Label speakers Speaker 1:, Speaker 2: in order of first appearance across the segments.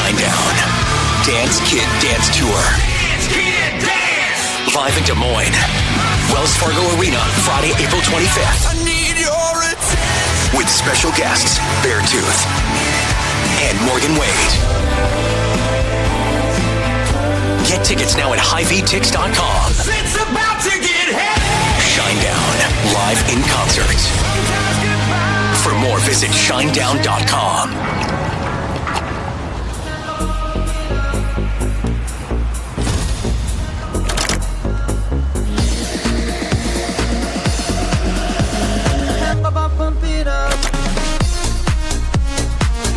Speaker 1: Shinedown. Dance Kid Dance Tour. Dance Kid Dance! Live in Des Moines. Wells Fargo Arena, Friday, April 25th. I need your attention. With special guests, Beartooth and Morgan Wade. Get tickets now at HighVTix.com. It's about to get heavy. Shinedown, live in concert. For more, visit shinedown.com.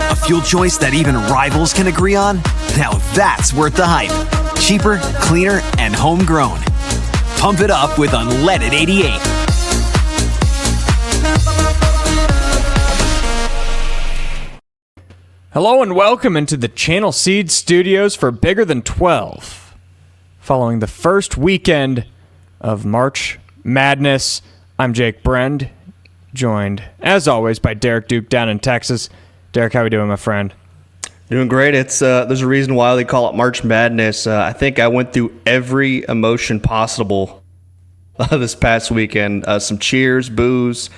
Speaker 2: A fuel choice that even rivals can agree on? Now that's worth the hype. Cheaper, cleaner, and homegrown. Pump it up with unleaded 88.
Speaker 3: Hello and welcome into the Channel Seed Studios for Bigger Than 12. Following the first weekend of March Madness, I'm Jake Brend, joined, as always, by Derek Duke down in Texas. Derek, how we doing, my friend?
Speaker 4: Doing great. It's there's a reason why they call it March Madness. I think I went through every emotion possible this past weekend. Some cheers, boos,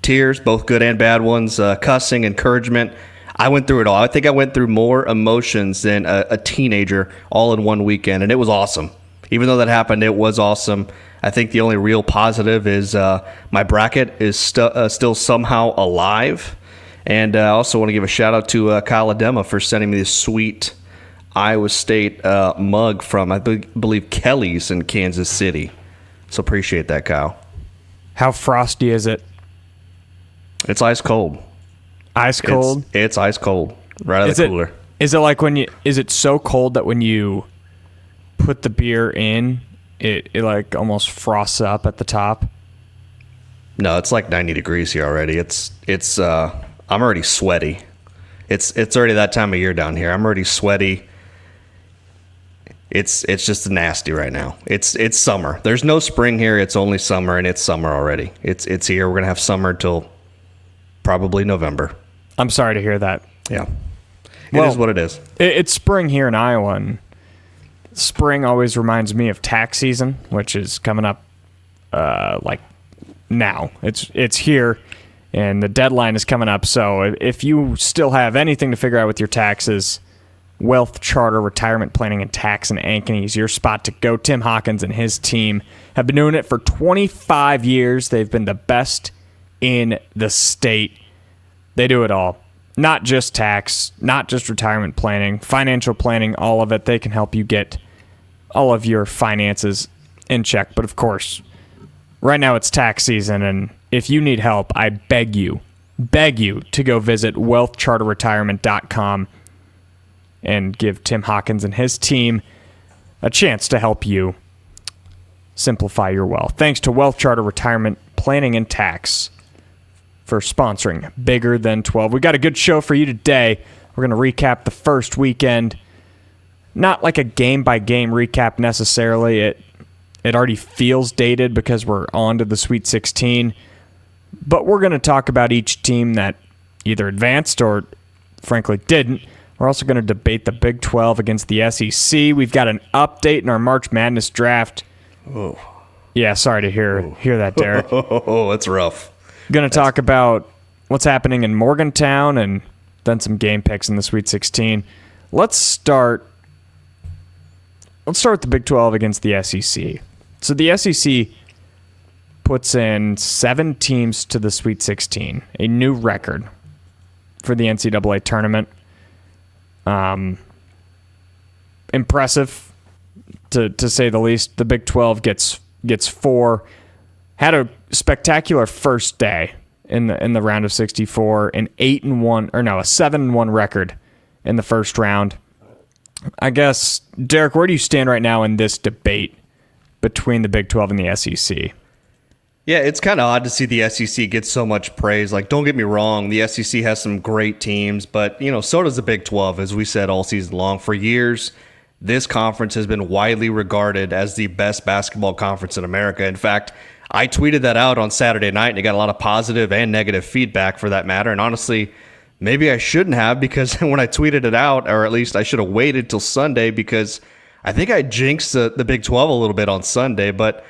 Speaker 4: tears, both good and bad ones, cussing, encouragement. I went through it all. I think I went through more emotions than a teenager all in one weekend, and it was awesome. Even though that happened, it was awesome. I think the only real positive is my bracket is still somehow alive. And I also want to give a shout-out to Kyle Adema for sending me this sweet Iowa State mug from, I believe, Kelly's in Kansas City. So appreciate that, Kyle.
Speaker 3: How frosty is it?
Speaker 4: It's ice cold.
Speaker 3: Ice cold?
Speaker 4: It's ice cold. Right out of the cooler.
Speaker 3: Is it like is it so cold that when you put the beer in, it like almost frosts up at the top?
Speaker 4: No, it's like 90 degrees here already. I'm already sweaty. It's already that time of year down here. I'm already sweaty. It's just nasty right now. It's summer. There's no spring here. It's only summer, and it's summer already. It's here. We're gonna have summer till probably November.
Speaker 3: I'm sorry to hear that.
Speaker 4: Yeah, it is what it is.
Speaker 3: It's spring here in Iowa, and spring always reminds me of tax season, which is coming up like now. It's here. And the deadline is coming up, so if you still have anything to figure out with your taxes, WealthCharter Retirement Planning and Tax in Ankeny is your spot to go. Tim Hawkins and his team have been doing it for 25 years. They've been the best in the state. They do it all. Not just tax, not just retirement planning, financial planning, all of it. They can help you get all of your finances in check. But of course, right now it's tax season, and if you need help, I beg you to go visit wealthcharterretirement.com and give Tim Hawkins and his team a chance to help you simplify your wealth. Thanks to WealthCharter Retirement Planning and Tax for sponsoring Bigger Than 12. We got a good show for you today. We're going to recap the first weekend. Not like a game-by-game recap necessarily. It already feels dated because we're on to the Sweet 16. But we're going to talk about each team that either advanced or, frankly, didn't. We're also going to debate the Big 12 against the SEC. We've got an update in our March Madness draft.
Speaker 4: Oh.
Speaker 3: Yeah, sorry to hear that, Derek.
Speaker 4: Oh, that's rough.
Speaker 3: Going to talk about what's happening in Morgantown and then some game picks in the Sweet 16. Let's start with the Big 12 against the SEC. So the SEC puts in 7 teams to the Sweet 16, a new record for the NCAA Tournament. Impressive, to say the least. The Big 12 gets 4. Had a spectacular first day in the round of 64, a 7-1 record in the first round. I guess, Derek, where do you stand right now in this debate between the Big 12 and the SEC?
Speaker 4: Yeah, it's kind of odd to see the SEC get so much praise. Like, don't get me wrong, the SEC has some great teams, but, so does the Big 12, as we said all season long. For years, this conference has been widely regarded as the best basketball conference in America. In fact, I tweeted that out on Saturday night, and it got a lot of positive and negative feedback for that matter. And honestly, maybe I shouldn't have, because when I tweeted it out, or at least I should have waited till Sunday, because I think I jinxed the Big 12 a little bit on Sunday. But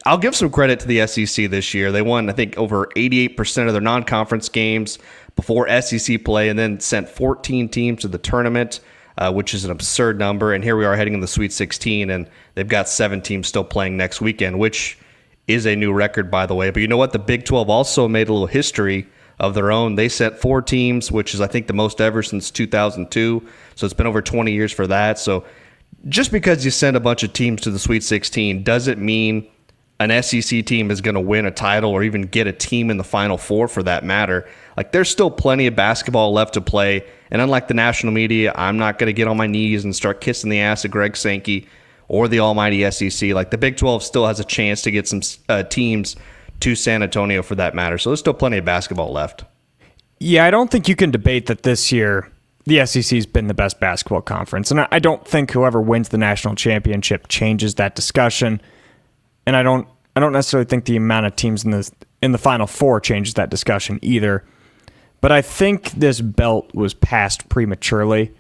Speaker 4: I'll give some credit to the SEC this year. They won, I think, over 88% of their non-conference games before SEC play, and then sent 14 teams to the tournament, which is an absurd number. And here we are heading in the Sweet 16, and they've got 7 teams still playing next weekend, which is a new record, by the way. But you know what? The Big 12 also made a little history of their own. They sent 4 teams, which is, I think, the most ever since 2002. So it's been over 20 years for that. So just because you send a bunch of teams to the Sweet 16 doesn't mean an SEC team is going to win a title or even get a team in the Final Four, for that matter. Like, there's still plenty of basketball left to play. And unlike the national media, I'm not going to get on my knees and start kissing the ass of Greg Sankey or the almighty SEC. Like, the Big 12 still has a chance to get some teams to San Antonio, for that matter. So there's still plenty of basketball left.
Speaker 3: Yeah, I don't think you can debate that this year the SEC's been the best basketball conference. And I don't think whoever wins the national championship changes that discussion. And I don't necessarily think the amount of teams in the Final Four changes that discussion either. But I think this belt was passed prematurely.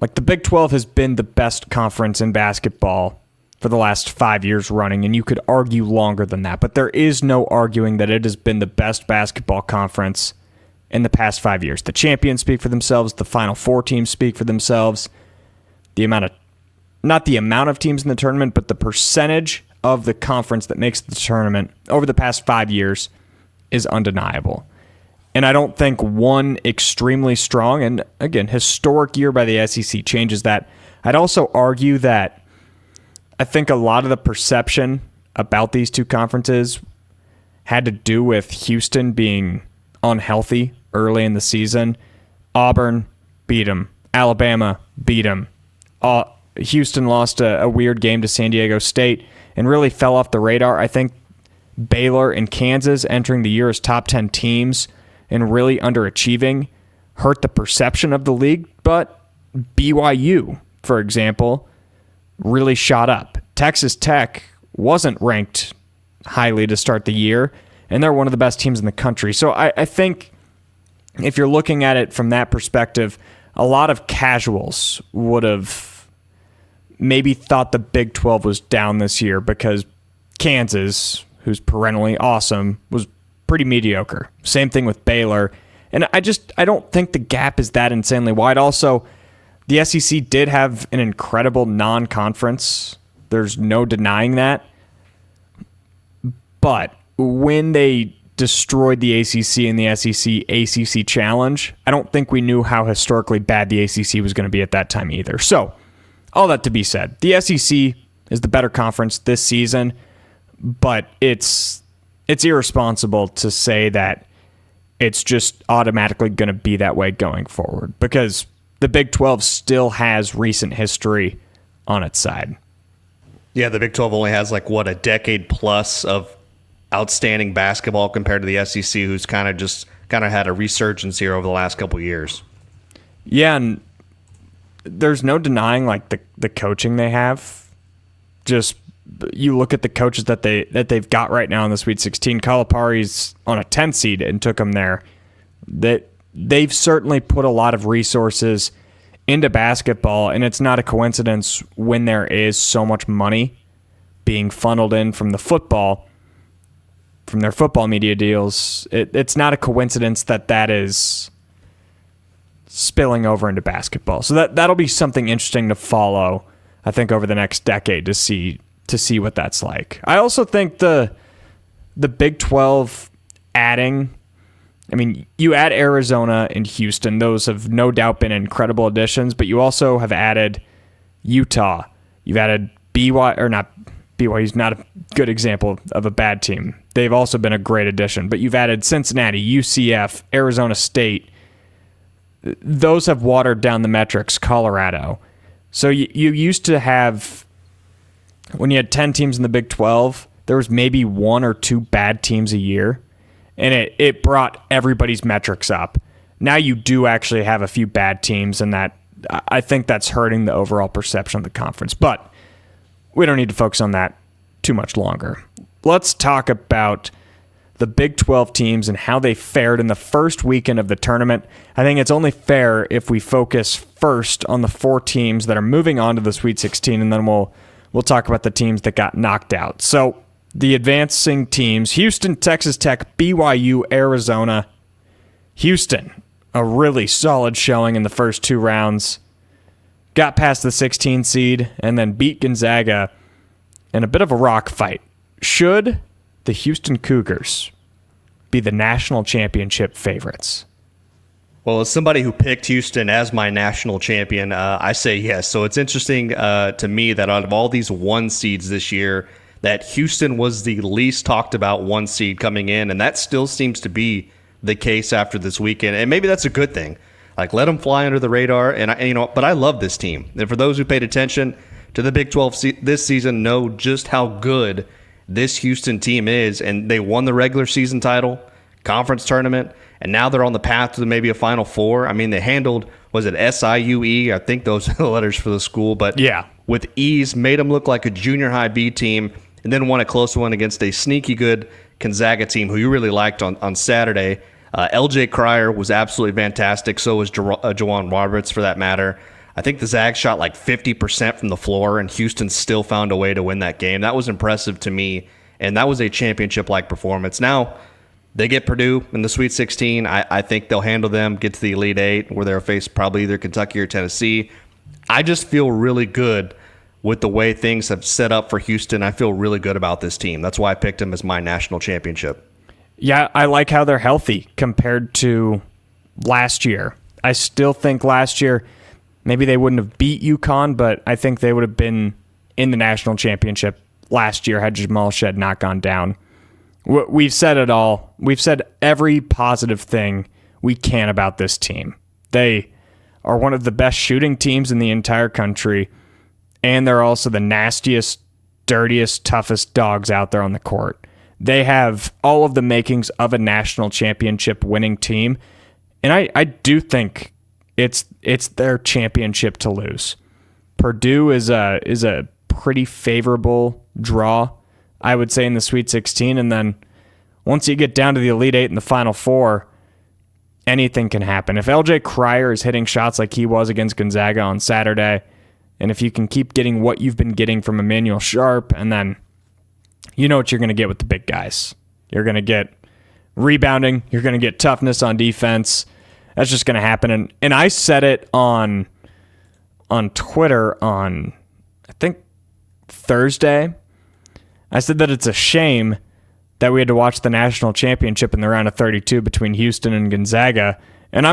Speaker 3: Like, the Big 12 has been the best conference in basketball for the last 5 years running, and you could argue longer than that. But there is no arguing that it has been the best basketball conference in the past 5 years. The champions speak for themselves. The Final Four teams speak for themselves. Not the amount of teams in the tournament, but the percentage of the conference that makes the tournament over the past 5 years is undeniable. And I don't think one extremely strong and, again, historic year by the SEC changes that. I'd also argue that I think a lot of the perception about these two conferences had to do with Houston being unhealthy early in the season. Auburn beat them. Alabama beat them. Houston lost a weird game to San Diego State and really fell off the radar. I think Baylor and Kansas entering the year as top 10 teams and really underachieving hurt the perception of the league. But BYU, for example, really shot up. Texas Tech wasn't ranked highly to start the year, and they're one of the best teams in the country. So I think if you're looking at it from that perspective, a lot of casuals would have maybe thought the Big 12 was down this year because Kansas, who's perennially awesome, was pretty mediocre. Same thing with Baylor. And I don't think the gap is that insanely wide. Also, the SEC did have an incredible non-conference. There's no denying that. But when they destroyed the ACC in the SEC ACC Challenge, I don't think we knew how historically bad the ACC was going to be at that time either. So, all that to be said, the SEC is the better conference this season, but it's irresponsible to say that it's just automatically going to be that way going forward, because the Big 12 still has recent history on its side.
Speaker 4: Yeah, the Big 12 only has a decade plus of outstanding basketball compared to the SEC, who's kind of had a resurgence here over the last couple of years.
Speaker 3: Yeah, and there's no denying the coaching they have. Just you look at the coaches that they've got right now in the Sweet 16. Calipari's on a 10 seed and took them there. They've certainly put a lot of resources into basketball, and it's not a coincidence when there is so much money being funneled in from their football media deals. It's not a coincidence that is spilling over into basketball. So that'll be something interesting to follow, I think, over the next decade to see what that's like. I also think the Big 12 adding, you add Arizona and Houston. Those have no doubt been incredible additions, but you also have added Utah. You've added BYU's not a good example of a bad team. They've also been a great addition, but you've added Cincinnati, UCF, Arizona State. Those have watered down the metrics. Colorado. So you used to have, when you had 10 teams in the Big 12, there was maybe 1 or 2 bad teams a year, and it brought everybody's metrics up. Now you do actually have a few bad teams, and that I think that's hurting the overall perception of the conference. But we don't need to focus on that too much longer. Let's talk about the Big 12 teams and how they fared in the first weekend of the tournament. I think it's only fair if we focus first on the 4 teams that are moving on to the Sweet 16, and then we'll talk about the teams that got knocked out. So the advancing teams: Houston, Texas Tech, BYU, Arizona. Houston, a really solid showing in the first 2 rounds. Got past the 16 seed and then beat Gonzaga in a bit of a rock fight. Should the Houston Cougars be the national championship favorites?
Speaker 4: Well, as somebody who picked Houston as my national champion, I say yes. So it's interesting to me that out of all these 1 seeds this year, that Houston was the least talked about 1 seed coming in, and that still seems to be the case after this weekend. And maybe that's a good thing. Like, let them fly under the radar. But I love this team. And for those who paid attention to the Big 12 this season, know just how good this Houston team is. And they won the regular season title, conference tournament, and now they're on the path to maybe a Final Four. I mean, they handled, was it SIUE? I think those are the letters for the school. But yeah, with ease, made them look like a junior high B team, and then won a close one against a sneaky good Gonzaga team who you really liked on Saturday. LJ Cryer was absolutely fantastic. So was Jawan Roberts, for that matter. I think the Zags shot like 50% from the floor, and Houston still found a way to win that game. That was impressive to me, and that was a championship-like performance. Now, they get Purdue in the Sweet 16. I think they'll handle them, get to the Elite 8, where they'll face probably either Kentucky or Tennessee. I just feel really good with the way things have set up for Houston. I feel really good about this team. That's why I picked them as my national championship.
Speaker 3: Yeah, I like how they're healthy compared to last year. I still think last year maybe they wouldn't have beat UConn, but I think they would have been in the national championship last year had Jamal Shead not gone down. We've said it all. We've said every positive thing we can about this team. They are one of the best shooting teams in the entire country, and they're also the nastiest, dirtiest, toughest dogs out there on the court. They have all of the makings of a national championship winning team, and I do think it's their championship to lose. Purdue is a pretty favorable draw, I would say, in the Sweet 16, and then once you get down to the Elite 8 and the Final Four, anything can happen. If LJ Cryer is hitting shots like he was against Gonzaga on Saturday, and if you can keep getting what you've been getting from Emmanuel Sharp, and then you know what you're going to get with the big guys. You're going to get rebounding. You're going to get toughness on defense. That's just going to happen. And I said it on Twitter on, I think, Thursday. I said that it's a shame that we had to watch the national championship in the round of 32 between Houston and Gonzaga. And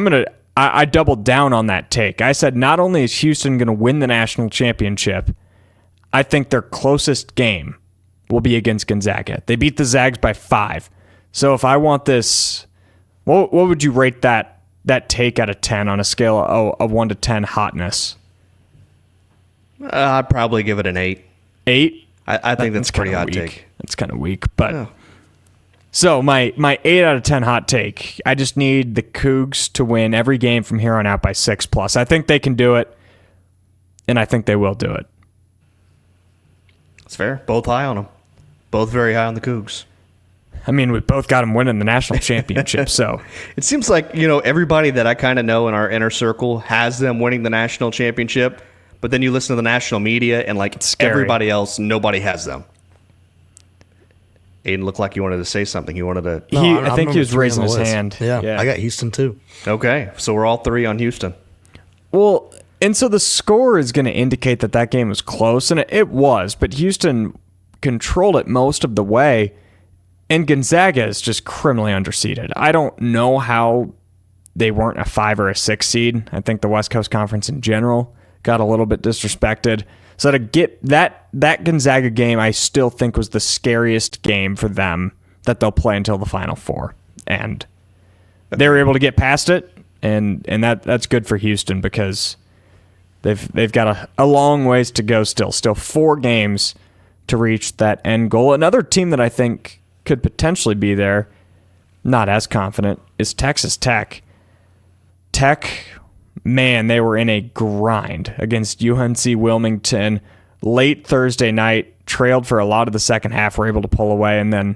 Speaker 3: I doubled down on that take. I said not only is Houston going to win the national championship, I think their closest game will be against Gonzaga. They beat the Zags by 5. So if I want this, what would you rate that take out of 10 on a scale of 1 to 10 hotness?
Speaker 4: I'd probably give it an 8.
Speaker 3: 8?
Speaker 4: I think that's a pretty hot take.
Speaker 3: That's kind of weak, but so my 8 out of 10 hot take. I just need the Cougs to win every game from here on out by 6+. I think they can do it, and I think they will do it.
Speaker 4: It's fair. Both high on them. Both very high on the Cougs.
Speaker 3: I mean, we both got them winning the national championship, so.
Speaker 4: It seems like, everybody that I kind of know in our inner circle has them winning the national championship, but then you listen to the national media and everybody else, nobody has them. Aiden looked like he wanted to say something. He wanted to...
Speaker 3: I think he was raising his hand.
Speaker 5: Yeah, I got Houston too.
Speaker 4: Okay, so we're all 3 on Houston.
Speaker 3: Well, and so the score is going to indicate that game was close, and it was, but Houston controlled it most of the way, and Gonzaga is just criminally underseeded. I don't know how they weren't a 5 or a 6 seed. I think the West Coast Conference in general got a little bit disrespected. So to get that Gonzaga game, I still think was the scariest game for them that they'll play until the Final Four. And they were able to get past it, and that's good for Houston because they've got a long ways to go still. Still 4 games to reach that end goal. Another team that I think could potentially be there, not as confident, is Texas Tech. Tech, man, they were in a grind against UNC Wilmington late Thursday night, trailed for a lot of the second half, were able to pull away, and then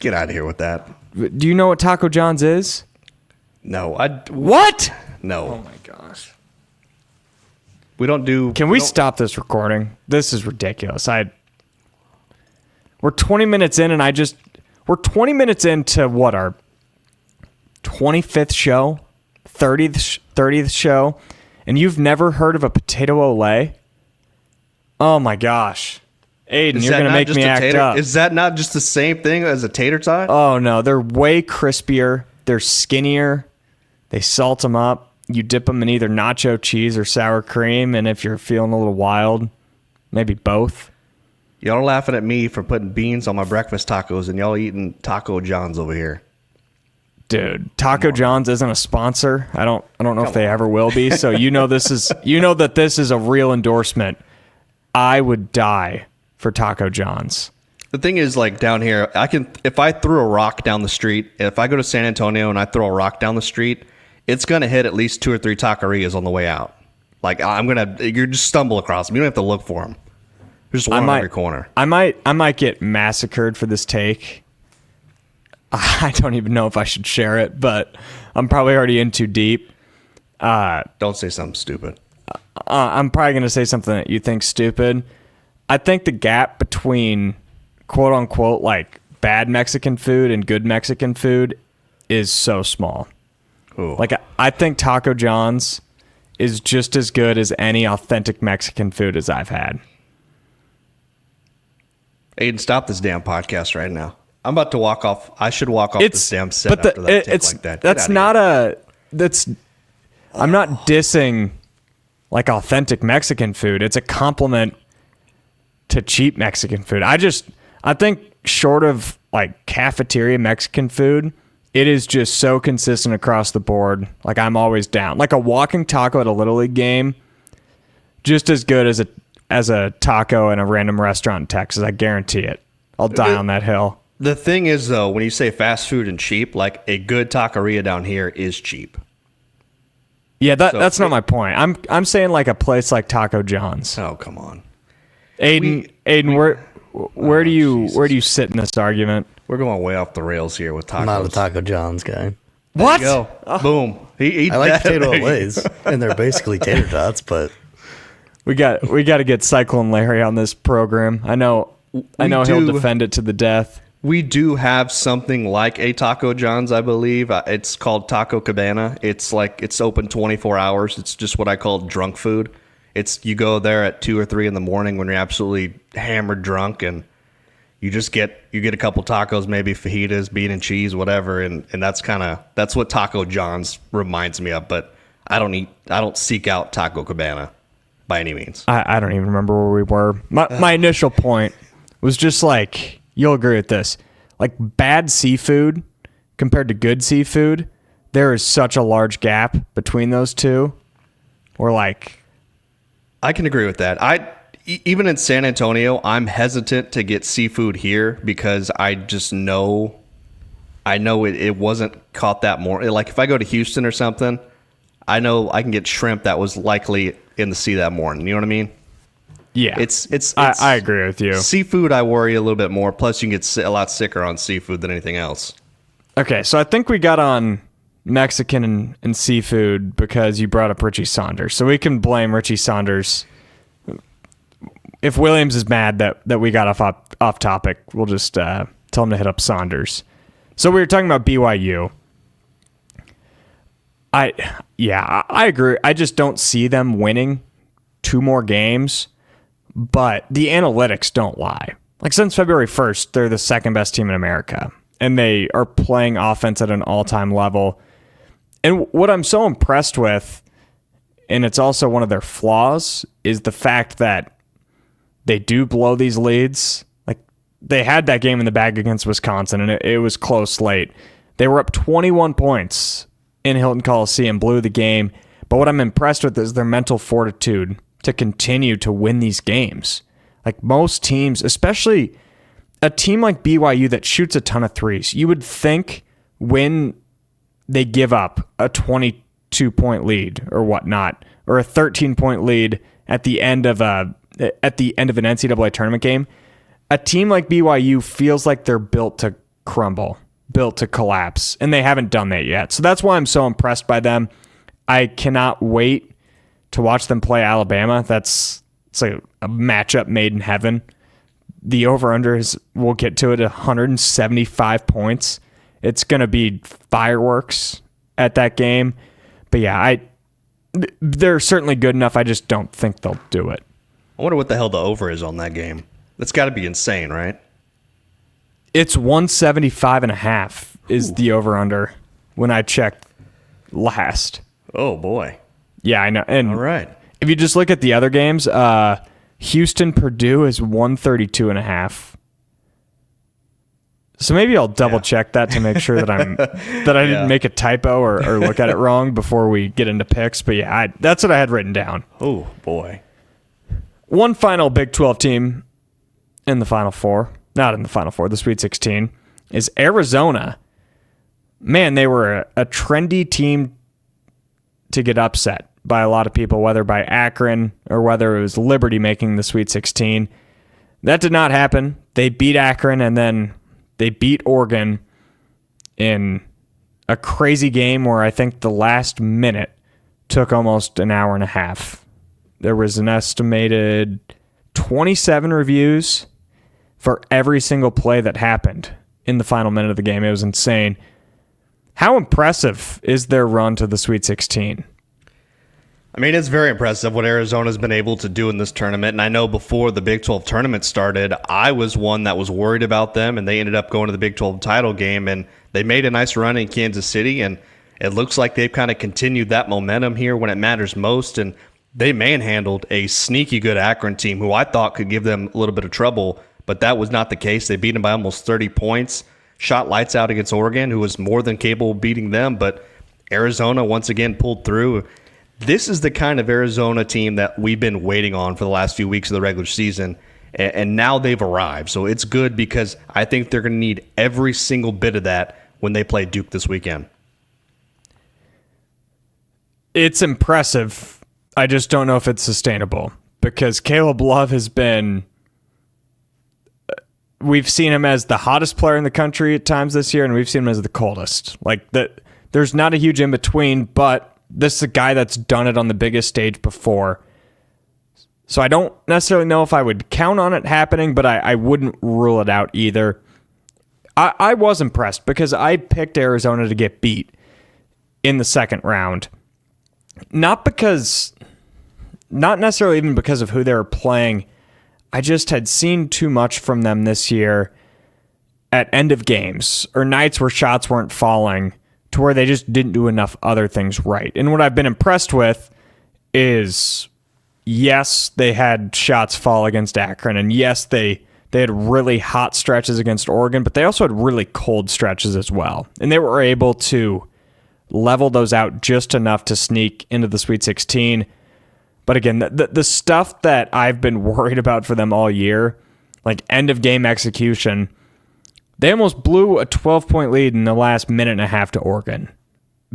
Speaker 4: Get out of here with that.
Speaker 3: Do you know what Taco John's is?
Speaker 4: No.
Speaker 3: What?
Speaker 4: No.
Speaker 3: Oh my gosh.
Speaker 4: We don't do...
Speaker 3: Can we stop this recording? This is ridiculous. We're 20 minutes in and we're 20 minutes into what, our 25th show? 30th show? And you've never heard of a potato olé? Oh my gosh. Aiden, you're going to make me act up.
Speaker 4: Is that not just the same thing as a tater tot?
Speaker 3: Oh no, they're way crispier. They're skinnier. They salt them up. You dip them in either nacho cheese or sour cream, and if you're feeling a little wild, maybe both.
Speaker 4: Y'all are laughing at me for putting beans on my breakfast tacos, and y'all eating Taco John's over here.
Speaker 3: Dude, Taco John's isn't a sponsor. I don't know if they ever will be. So you know that this is a real endorsement. I would die for Taco John's.
Speaker 4: The thing is, like, down here, if I threw a rock down the street, if I go to San Antonio and I throw a rock down the street, it's going to hit at least 2 or 3 taquerias on the way out. Like, you just stumble across them. You don't have to look for them. There's just one on every corner.
Speaker 3: I might get massacred for this take. I don't even know if I should share it, but I'm probably already in too deep.
Speaker 4: Don't say something stupid.
Speaker 3: I'm probably going to say something that you think stupid. I think the gap between quote unquote like bad Mexican food and good Mexican food is so small.
Speaker 4: Ooh.
Speaker 3: Like, I think Taco John's is just as good as any authentic Mexican food as I've had.
Speaker 4: Aiden, stop this damn podcast right now. I'm about to walk off. I should walk off this damn set after that take like that.
Speaker 3: That's not I'm not dissing like authentic Mexican food. It's a compliment to cheap Mexican food. I think short of like cafeteria Mexican food, it is just so consistent across the board. Like, I'm always down. Like a walking taco at a Little League game, just as good as a taco in a random restaurant in Texas. I guarantee it. I'll die on that hill.
Speaker 4: The thing is, though, when you say fast food and cheap, like a good taqueria down here is cheap.
Speaker 3: Yeah, that's not my point. I'm saying like a place like Taco John's.
Speaker 4: Oh, come on.
Speaker 3: Aiden, where do you sit in this argument?
Speaker 4: We're going way off the rails here with tacos.
Speaker 5: I'm not a Taco John's guy.
Speaker 3: What?
Speaker 4: There you go. Boom.
Speaker 5: I like potato olays, and they're basically tater tots, but
Speaker 3: we got to get Cyclone Larry on this program. I know he'll defend it to the death.
Speaker 4: We do have something like a Taco John's, I believe. It's called Taco Cabana. It's open 24 hours. It's just what I call drunk food. You go there at 2 or 3 in the morning when you're absolutely hammered drunk, and you get a couple tacos, maybe fajitas, bean and cheese, whatever, and that's what Taco John's reminds me of. But I don't seek out Taco Cabana by any means.
Speaker 3: I don't even remember where we were. My initial point was just like, you'll agree with this, like bad seafood compared to good seafood, there is such a large gap between those two. Or like,
Speaker 4: I can agree with that. Even in San Antonio, I'm hesitant to get seafood here because I just know it wasn't caught that morning. Like if I go to Houston or something, I know I can get shrimp that was likely in the sea that morning. You know what I mean?
Speaker 3: Yeah. I agree with you.
Speaker 4: Seafood, I worry a little bit more. Plus, you can get a lot sicker on seafood than anything else.
Speaker 3: Okay, so I think we got on Mexican and seafood because you brought up Richie Saunders. So we can blame Richie Saunders. If Williams is mad that we got off topic, we'll just tell him to hit up Saunders. So we were talking about BYU. I agree. I just don't see them winning 2 more games, but the analytics don't lie. Like since February 1st, they're the second best team in America, and they are playing offense at an all-time level. And what I'm so impressed with, and it's also one of their flaws, is the fact that they do blow these leads. Like they had that game in the bag against Wisconsin, and it was close late. They were up 21 points in Hilton Coliseum, blew the game. But what I'm impressed with is their mental fortitude to continue to win these games. Like most teams, especially a team like BYU that shoots a ton of threes, you would think when they give up a 22-point lead or whatnot, or a 13-point lead at the end of an NCAA tournament game, a team like BYU feels like they're built to crumble, built to collapse, and they haven't done that yet. So that's why I'm so impressed by them. I cannot wait to watch them play Alabama. It's like a matchup made in heaven. The over-under is, we'll get to it, 175 points. It's going to be fireworks at that game. But yeah, they're certainly good enough. I just don't think they'll do it.
Speaker 4: I wonder what the hell the over is on that game. That's got to be insane, right?
Speaker 3: It's 175.5 is the over-under when I checked last.
Speaker 4: Oh, boy.
Speaker 3: Yeah, I know. And
Speaker 4: all right.
Speaker 3: If you just look at the other games, Houston Purdue is 132.5. So maybe I'll double check that to make sure that I didn't make a typo or look at it wrong before we get into picks. But yeah, that's what I had written down.
Speaker 4: Oh boy.
Speaker 3: One final Big 12 team in the Final Four, not in the Final Four, the Sweet 16, is Arizona. Man, they were a trendy team to get upset by a lot of people, whether by Akron or whether it was Liberty making the Sweet 16. That did not happen. They beat Akron, and then they beat Oregon in a crazy game where I think the last minute took almost an hour and a half. There was an estimated 27 reviews for every single play that happened in the final minute of the game. It was insane. How impressive is their run to the Sweet 16?
Speaker 4: I mean, it's very impressive what Arizona's been able to do in this tournament. And I know before the Big 12 tournament started, I was one that was worried about them, and they ended up going to the Big 12 title game, and they made a nice run in Kansas City, and it looks like they've kind of continued that momentum here when it matters most, and they manhandled a sneaky good Akron team who I thought could give them a little bit of trouble, but that was not the case. They beat them by almost 30 points, shot lights out against Oregon, who was more than capable of beating them, but Arizona once again pulled through. This is the kind of Arizona team that we've been waiting on for the last few weeks of the regular season, and now they've arrived. So it's good because I think they're going to need every single bit of that when they play Duke this weekend.
Speaker 3: It's impressive. I just don't know if it's sustainable because Caleb Love has been... We've seen him as the hottest player in the country at times this year, and we've seen him as the coldest. There's not a huge in-between, but this is a guy that's done it on the biggest stage before. So I don't necessarily know if I would count on it happening, but I wouldn't rule it out either. I was impressed because I picked Arizona to get beat in the second round. Not necessarily even because of who they were playing. I just had seen too much from them this year at end of games or nights where shots weren't falling to where they just didn't do enough other things right. And what I've been impressed with is, yes, they had shots fall against Akron, and yes, they had really hot stretches against Oregon, but they also had really cold stretches as well. And they were able to level those out just enough to sneak into the Sweet 16. But again, the stuff that I've been worried about for them all year, like end-of-game execution, they almost blew a 12-point lead in the last minute and a half to Oregon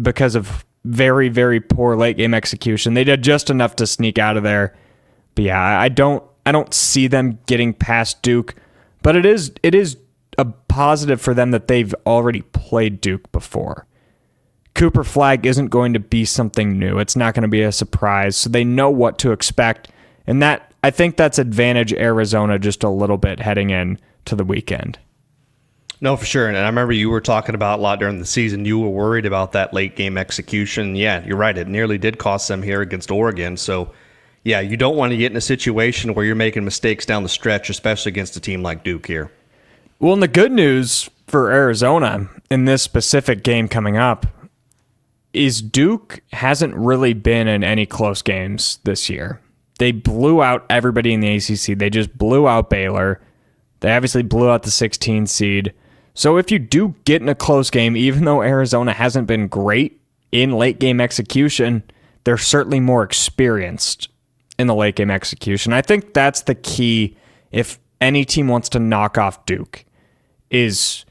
Speaker 3: because of very, very poor late-game execution. They did just enough to sneak out of there. But yeah, I don't see them getting past Duke, but it is a positive for them that they've already played Duke before. Cooper Flagg isn't going to be something new. It's not going to be a surprise, so they know what to expect, and that I think that's advantage Arizona just a little bit heading in to the weekend.
Speaker 4: No, for sure. And I remember you were talking about a lot during the season. You were worried about that late game execution. Yeah, you're right. It nearly did cost them here against Oregon. So, yeah, you don't want to get in a situation where you're making mistakes down the stretch, especially against a team like Duke here.
Speaker 3: Well, and the good news for Arizona in this specific game coming up is Duke hasn't really been in any close games this year. They blew out everybody in the ACC. They just blew out Baylor. They obviously blew out the 16 seed. So if you do get in a close game, even though Arizona hasn't been great in late game execution, they're certainly more experienced in the late game execution. I think that's the key if any team wants to knock off Duke, is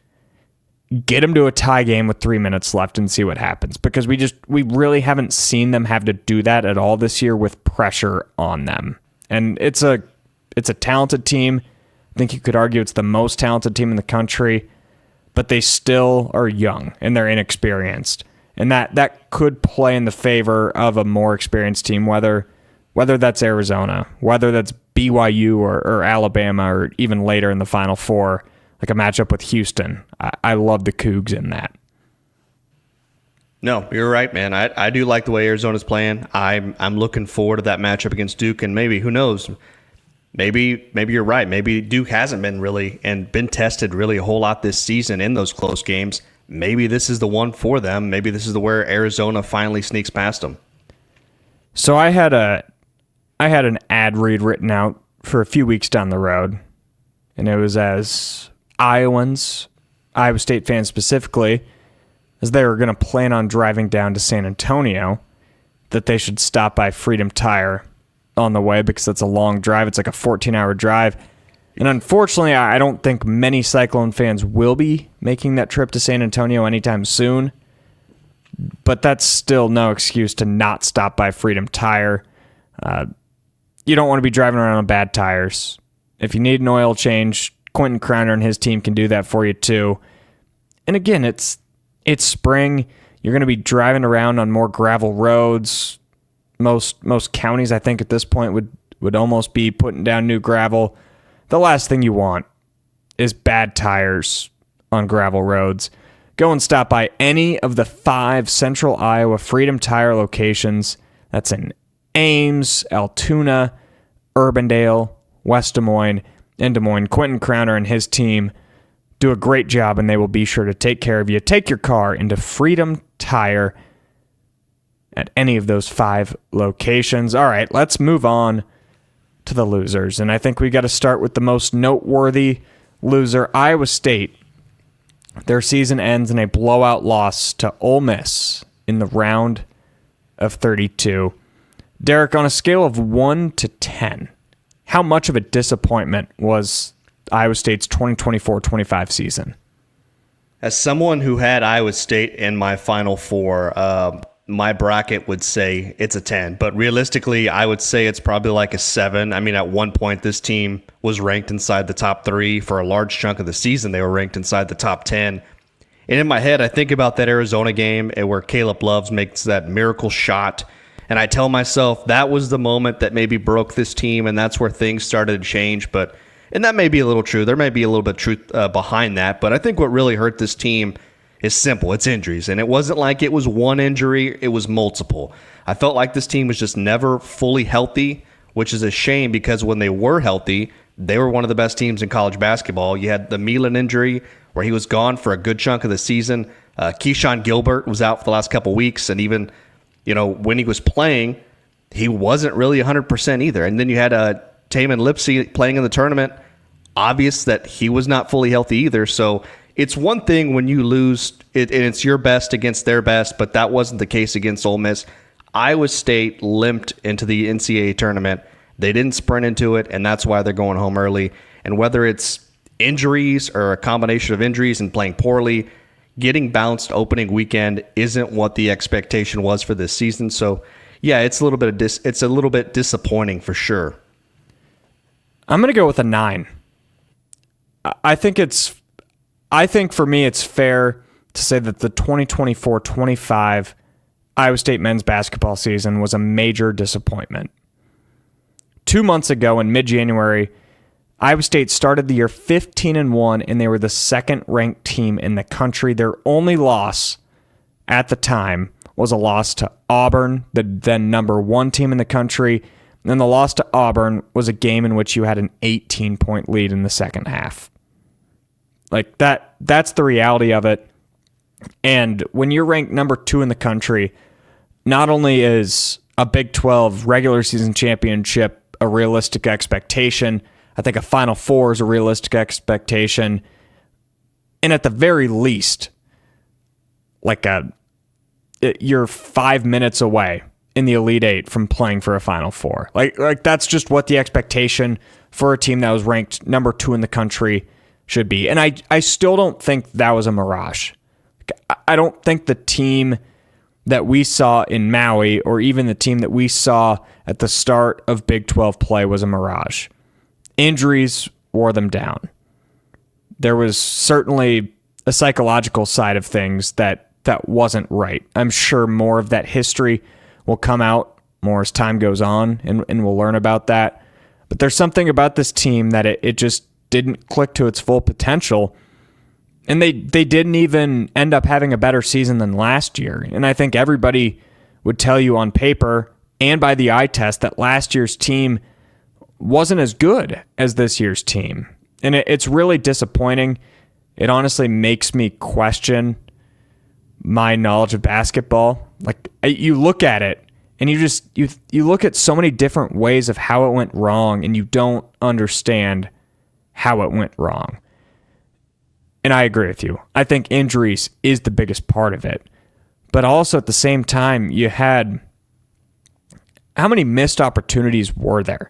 Speaker 3: get them to a tie game with 3 minutes left and see what happens, because we really haven't seen them have to do that at all this year with pressure on them. And it's a talented team. I think you could argue it's the most talented team in the country. but they still are young and they're inexperienced. And that could play in the favor of a more experienced team, whether that's Arizona, whether that's BYU or Alabama, or even later in the Final Four, like a matchup with Houston. I love the Cougs in that.
Speaker 4: No, you're right, man. I do like the way Arizona's playing. I'm looking forward to that matchup against Duke, and maybe, who knows, maybe you're right. Maybe Duke hasn't been tested really a whole lot this season in those close games. Maybe this is the one for them. Maybe this is where Arizona finally sneaks past them.
Speaker 3: So I had an ad read written out for a few weeks down the road, and it was as Iowans, Iowa State fans specifically, as they were going to plan on driving down to San Antonio, that they should stop by Freedom Tire on the way because it's a long drive. It's like a 14-hour drive. And unfortunately, I don't think many Cyclone fans will be making that trip to San Antonio anytime soon. But that's still no excuse to not stop by Freedom Tire. You don't want to be driving around on bad tires. If you need an oil change, Quentin Crowner and his team can do that for you too. And again, it's spring. You're going to be driving around on more gravel roads. Most counties, I think, at this point would almost be putting down new gravel. The last thing you want is bad tires on gravel roads. Go and stop by any of the 5 Central Iowa Freedom Tire locations. That's in Ames, Altoona, Urbandale, West Des Moines, and Des Moines. Quentin Crowner and his team do a great job, and they will be sure to take care of you. Take your car into Freedom Tire at any of those 5 locations. All right, let's move on to the losers. And I think we got to start with the most noteworthy loser, Iowa State. Their season ends in a blowout loss to Ole Miss in the round of 32. Derek, on a scale of 1 to 10, how much of a disappointment was Iowa State's 2024-25 season?
Speaker 4: As someone who had Iowa State in my Final Four, my bracket would say it's a 10. But realistically, I would say it's probably like a 7. I mean, at one point, this team was ranked inside the top 3. For a large chunk of the season, they were ranked inside the top 10. And in my head, I think about that Arizona game where Caleb Love makes that miracle shot. And I tell myself that was the moment that maybe broke this team, and that's where things started to change. And that may be a little true. There may be a little bit of truth behind that. But I think what really hurt this team is simple. It's injuries. And it wasn't like it was one injury. It was multiple. I felt like this team was just never fully healthy, which is a shame because when they were healthy, they were one of the best teams in college basketball. You had the Milan injury where he was gone for a good chunk of the season. Keyshawn Gilbert was out for the last couple weeks. And even, when he was playing, he wasn't really 100% either. And then you had Taman Lipsy playing in the tournament. Obvious that he was not fully healthy either. So it's one thing when you lose and it's your best against their best, but that wasn't the case against Ole Miss. Iowa State limped into the NCAA tournament. They didn't sprint into it, and that's why they're going home early. And whether it's injuries or a combination of injuries and playing poorly, getting bounced opening weekend isn't what the expectation was for this season. So, yeah, it's a little bit disappointing for sure.
Speaker 3: I'm going to go with a 9. I think for me it's fair to say that the 2024-25 Iowa State men's basketball season was a major disappointment. 2 months ago in mid-January, Iowa State started the year 15-1, and they were the second-ranked team in the country. Their only loss at the time was a loss to Auburn, the then number 1 team in the country. And then the loss to Auburn was a game in which you had an 18-point lead in the second half. Like that's the reality of it. And when you're ranked number 2 in the country, not only is a Big 12 regular season championship a realistic expectation, I think a Final Four is a realistic expectation. And at the very least, you're 5 minutes away in the Elite Eight from playing for a Final Four. Like that's just what the expectation for a team that was ranked number 2 in the country should be. And I still don't think that was a mirage. I don't think the team that we saw in Maui or even the team that we saw at the start of Big 12 play was a mirage. Injuries wore them down. There was certainly a psychological side of things that wasn't right. I'm sure more of that history will come out more as time goes on, and we'll learn about that. But there's something about this team that it just didn't click to its full potential. And they didn't even end up having a better season than last year. And I think everybody would tell you on paper and by the eye test that last year's team wasn't as good as this year's team. And it's really disappointing. It honestly makes me question my knowledge of basketball. Like, you look at it and you look at so many different ways of how it went wrong, and you don't understand how it went wrong. And I agree with you. I think injuries is the biggest part of it. But also at the same time, you had, how many missed opportunities were there?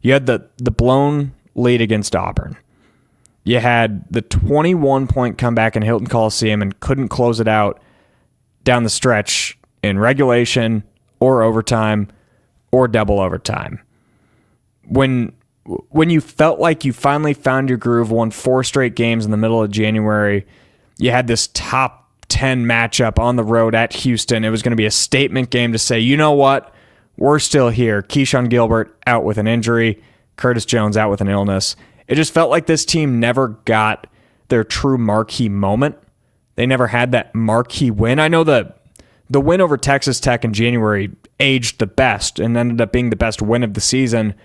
Speaker 3: You had the blown lead against Auburn. You had the 21-point comeback in Hilton Coliseum and couldn't close it out down the stretch in regulation or overtime or double overtime. When you felt like you finally found your groove, won 4 straight games in the middle of January, you had this top 10 matchup on the road at Houston. It was going to be a statement game to say, you know what? We're still here. Keyshawn Gilbert out with an injury. Curtis Jones out with an illness. It just felt like this team never got their true marquee moment. They never had that marquee win. I know the win over Texas Tech in January aged the best and ended up being the best win of the season.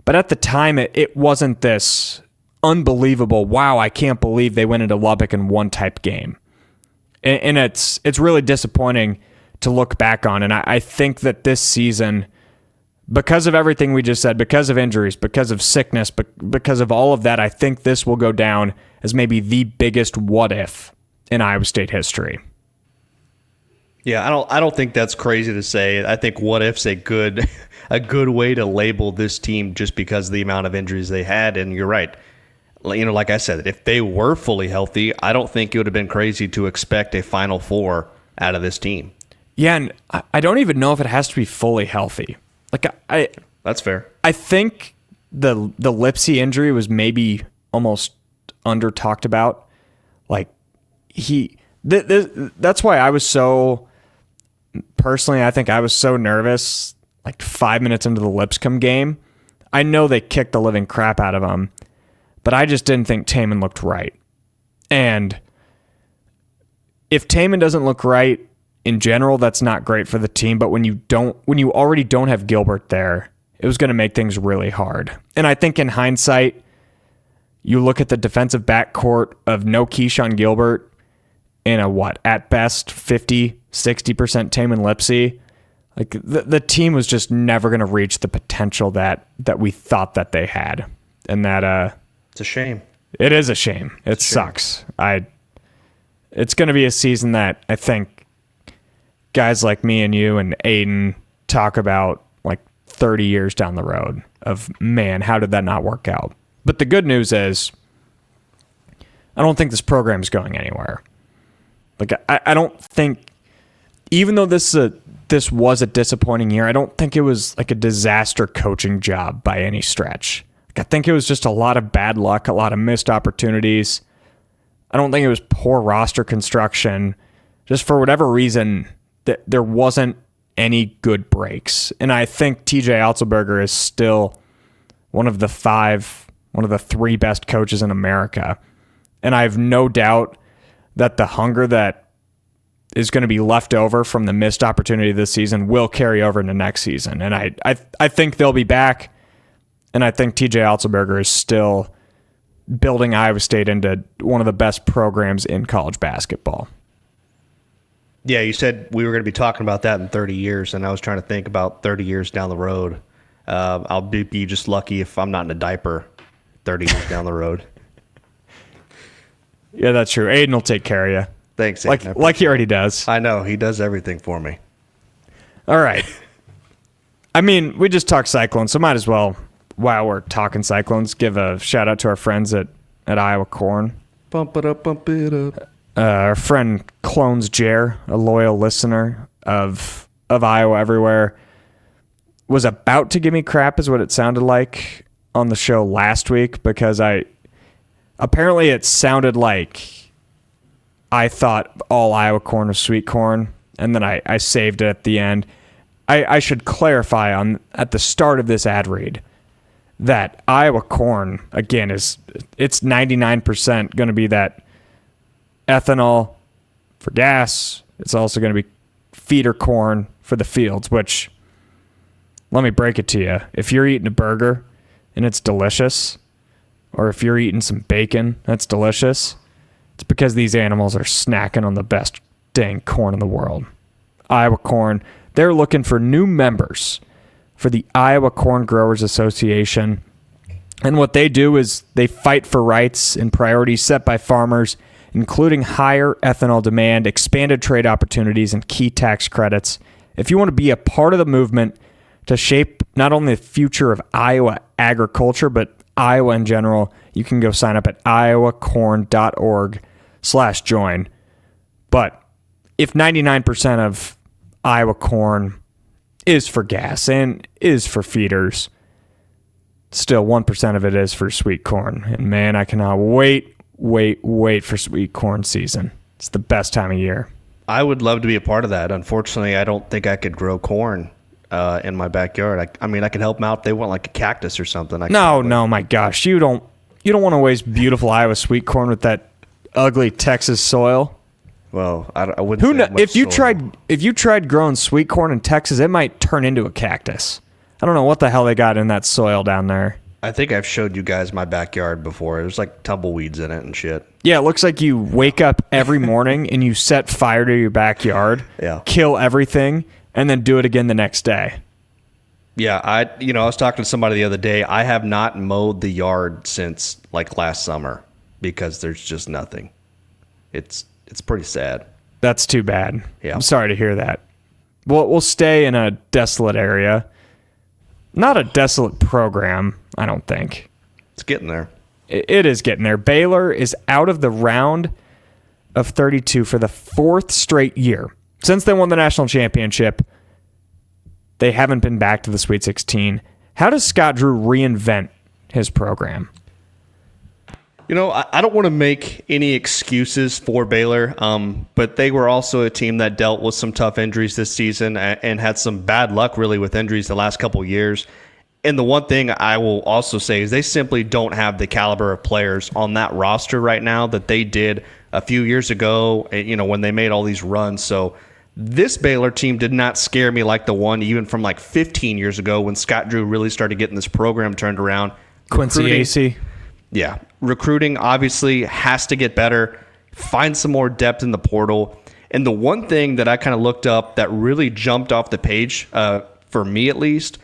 Speaker 3: But at the time, it wasn't this unbelievable, wow, I can't believe they went into Lubbock and won type game. And it's really disappointing to look back on. And I think that this season, because of everything we just said, because of injuries, because of sickness, because of all of that, I think this will go down as maybe the biggest what if in Iowa State history.
Speaker 4: Yeah, I don't think that's crazy to say. I think what if's a good way to label this team just because of the amount of injuries they had. And you're right. You know, like I said, if they were fully healthy, I don't think it would have been crazy to expect a Final Four out of this team.
Speaker 3: Yeah, and I don't even know if it has to be fully healthy. Like
Speaker 4: that's fair.
Speaker 3: I think the Lipsy injury was maybe almost under talked about. Like that's why I was so personally. I think I was so nervous. Like 5 minutes into the Lipscomb game, I know they kicked the living crap out of him, but I just didn't think Taman looked right. And if Taman doesn't look right in general, that's not great for the team. But when you already don't have Gilbert there, it was going to make things really hard. And I think in hindsight, you look at the defensive backcourt of no Keyshawn Gilbert in a at best 50, 60% Taman Lipsy. Like the team was just never going to reach the potential that we thought that they had. And that
Speaker 4: it's a shame.
Speaker 3: It is a shame. It sucks. It's going to be a season that I think guys like me and you and Aiden talk about like 30 years down the road of, man, how did that not work out? But the good news is I don't think this program is going anywhere. Like I don't think, even though this was a disappointing year, I don't think it was like a disaster coaching job by any stretch. Like I think it was just a lot of bad luck, a lot of missed opportunities. I don't think it was poor roster construction. Just for whatever reason, there wasn't any good breaks. And I think TJ Otzelberger is still one of the 3 best coaches in America. And I have no doubt that the hunger that is going to be left over from the missed opportunity this season will carry over into next season. And I think they'll be back. And I think TJ Otzelberger is still building Iowa State into one of the best programs in college basketball.
Speaker 4: Yeah, you said we were going to be talking about that in 30 years, and I was trying to think about 30 years down the road. I'll be just lucky if I'm not in a diaper 30 years down the road.
Speaker 3: Yeah, that's true. Aiden will take care of you.
Speaker 4: Thanks, Aiden.
Speaker 3: Like he already does.
Speaker 4: I know. He does everything for me.
Speaker 3: All right. I mean, we just talked Cyclones, so might as well, while we're talking Cyclones, give a shout-out to our friends at Iowa Corn.
Speaker 4: Bump it up, bump it up.
Speaker 3: Our friend Clones Jer, a loyal listener of Iowa Everywhere, was about to give me crap, is what it sounded like on the show last week, because apparently it sounded like I thought all Iowa corn was sweet corn, and then I saved it at the end. I should clarify at the start of this ad read that Iowa corn, again, it's 99% going to be that ethanol for gas. It's also going to be feeder corn for the fields, which, let me break it to you. If you're eating a burger and it's delicious, or if you're eating some bacon that's delicious, it's because these animals are snacking on the best dang corn in the world. Iowa corn, they're looking for new members for the Iowa Corn Growers Association. And what they do is they fight for rights and priorities set by farmers, including higher ethanol demand, expanded trade opportunities, and key tax credits. If you want to be a part of the movement to shape not only the future of Iowa agriculture, but Iowa in general, you can go sign up at iowacorn.org/join. But if 99% of Iowa corn is for gas and is for feeders, still 1% of it is for sweet corn. And man, I cannot wait for sweet corn season. It's the best time of year.
Speaker 4: I would love to be a part of that. Unfortunately, I don't think I could grow corn in my backyard. I mean, I could help them out if they want like a cactus or something.
Speaker 3: No, my gosh. You don't want to waste beautiful Iowa sweet corn with that ugly Texas soil.
Speaker 4: Well, I wouldn't say
Speaker 3: if you tried growing sweet corn in Texas, it might turn into a cactus. I don't know what the hell they got in that soil down there.
Speaker 4: I think I've showed you guys my backyard before. There's like tumbleweeds in it and shit.
Speaker 3: Yeah, it looks like you wake up every morning and you set fire to your backyard, kill everything, and then do it again the next day.
Speaker 4: Yeah, I was talking to somebody the other day. I have not mowed the yard since like last summer because there's just nothing. It's pretty sad.
Speaker 3: That's too bad.
Speaker 4: Yeah.
Speaker 3: I'm sorry to hear that. We'll stay in a desolate area. Not a desolate program, I don't think.
Speaker 4: It's getting there.
Speaker 3: It is getting there. Baylor is out of the round of 32 for the fourth straight year. Since they won the national championship, they haven't been back to the Sweet 16. How does Scott Drew reinvent his program?
Speaker 4: I don't want to make any excuses for Baylor, but they were also a team that dealt with some tough injuries this season and had some bad luck, really, with injuries the last couple of years. And the one thing I will also say is they simply don't have the caliber of players on that roster right now that they did a few years ago, when they made all these runs. So this Baylor team did not scare me like the one even from like 15 years ago when Scott Drew really started getting this program turned around.
Speaker 3: Quincy AC.
Speaker 4: Yeah. Recruiting obviously has to get better. Find some more depth in the portal. And the one thing that I kind of looked up that really jumped off the page, for me at least,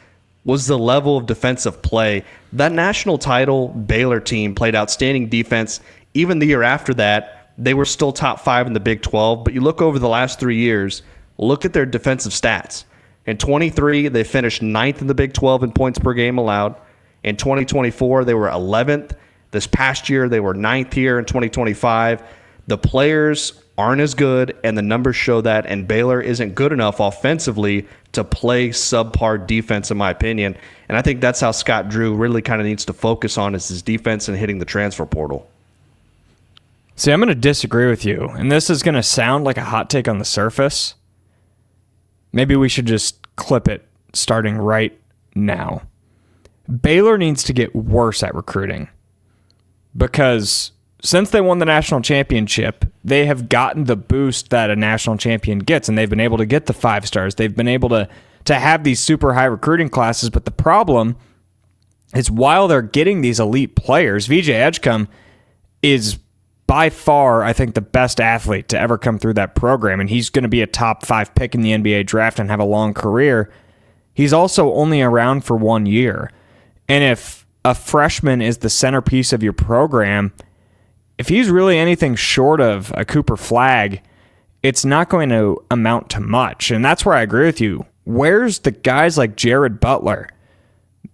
Speaker 4: was the level of defensive play. That national title Baylor team played outstanding defense. Even the year after that, they were still top 5 in the Big 12. But you look over the last 3 years, look at their defensive stats. In 23, they finished 9th in the Big 12 in points per game allowed. In 2024, they were 11th. This past year, they were 9th here in 2025. The players aren't as good, and the numbers show that, and Baylor isn't good enough offensively to play subpar defense, in my opinion. And I think that's how Scott Drew really kind of needs to focus on is his defense and hitting the transfer portal.
Speaker 3: See, I'm going to disagree with you, and this is going to sound like a hot take on the surface. Maybe we should just clip it starting right now. Baylor needs to get worse at recruiting. Because since they won the national championship, they have gotten the boost that a national champion gets, and they've been able to get the 5 stars. They've been able to have these super high recruiting classes, but the problem is while they're getting these elite players, VJ Edgecombe is by far, I think, the best athlete to ever come through that program, and he's going to be a top 5 pick in the NBA draft and have a long career. He's also only around for 1 year. And if a freshman is the centerpiece of your program, if he's really anything short of a Cooper Flagg, it's not going to amount to much. And that's where I agree with you. Where's the guys like Jared Butler,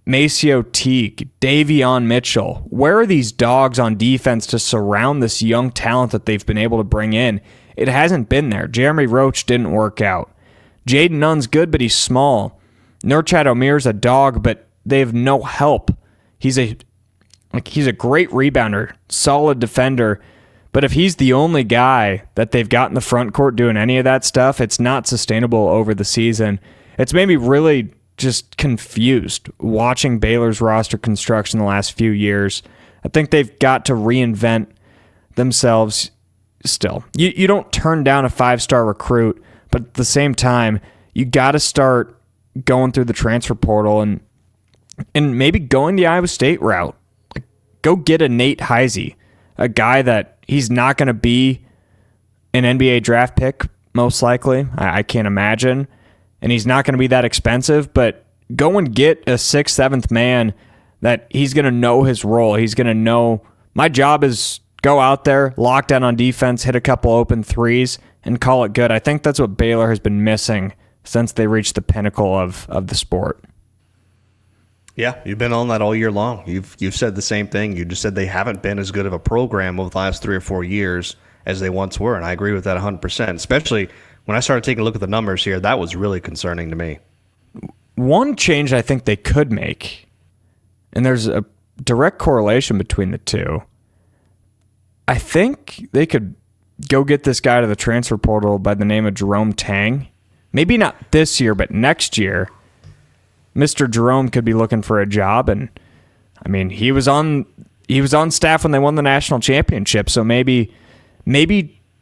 Speaker 3: Maceo Teague, Davion Mitchell? Where are these dogs on defense to surround this young talent that they've been able to bring in? It hasn't been there. Jeremy Roach didn't work out. Jaden Nunn's good, but he's small. Nurchad Omir's a dog, but they have no help. He's a great rebounder, solid defender, But if he's the only guy that they've got in the front court doing any of that stuff, it's not sustainable over the season. It's made me really just confused watching Baylor's roster construction the last few years. I think they've got to reinvent themselves still. You don't turn down a 5-star recruit, but at the same time, you got to start going through the transfer portal and maybe going the Iowa State route. Like, go get a Nate Heisey, a guy that he's not going to be an NBA draft pick, most likely. I can't imagine. And he's not going to be that expensive, but go and get a 6th, 7th man that he's going to know his role. He's going to know, my job is go out there, lock down on defense, hit a couple open threes, and call it good. I think that's what Baylor has been missing since they reached the pinnacle of the sport.
Speaker 4: Yeah, you've been on that all year long. You've said the same thing. You just said they haven't been as good of a program over the last 3 or 4 years as they once were, and I agree with that 100%, especially when I started taking a look at the numbers here. That was really concerning to me.
Speaker 3: One change I think they could make, and there's a direct correlation between the two, I think they could go get this guy to the transfer portal by the name of Jerome Tang. Maybe not this year, but next year. Mr. Jerome could be looking for a job, and I mean, he was on staff when they won the national championship, so maybe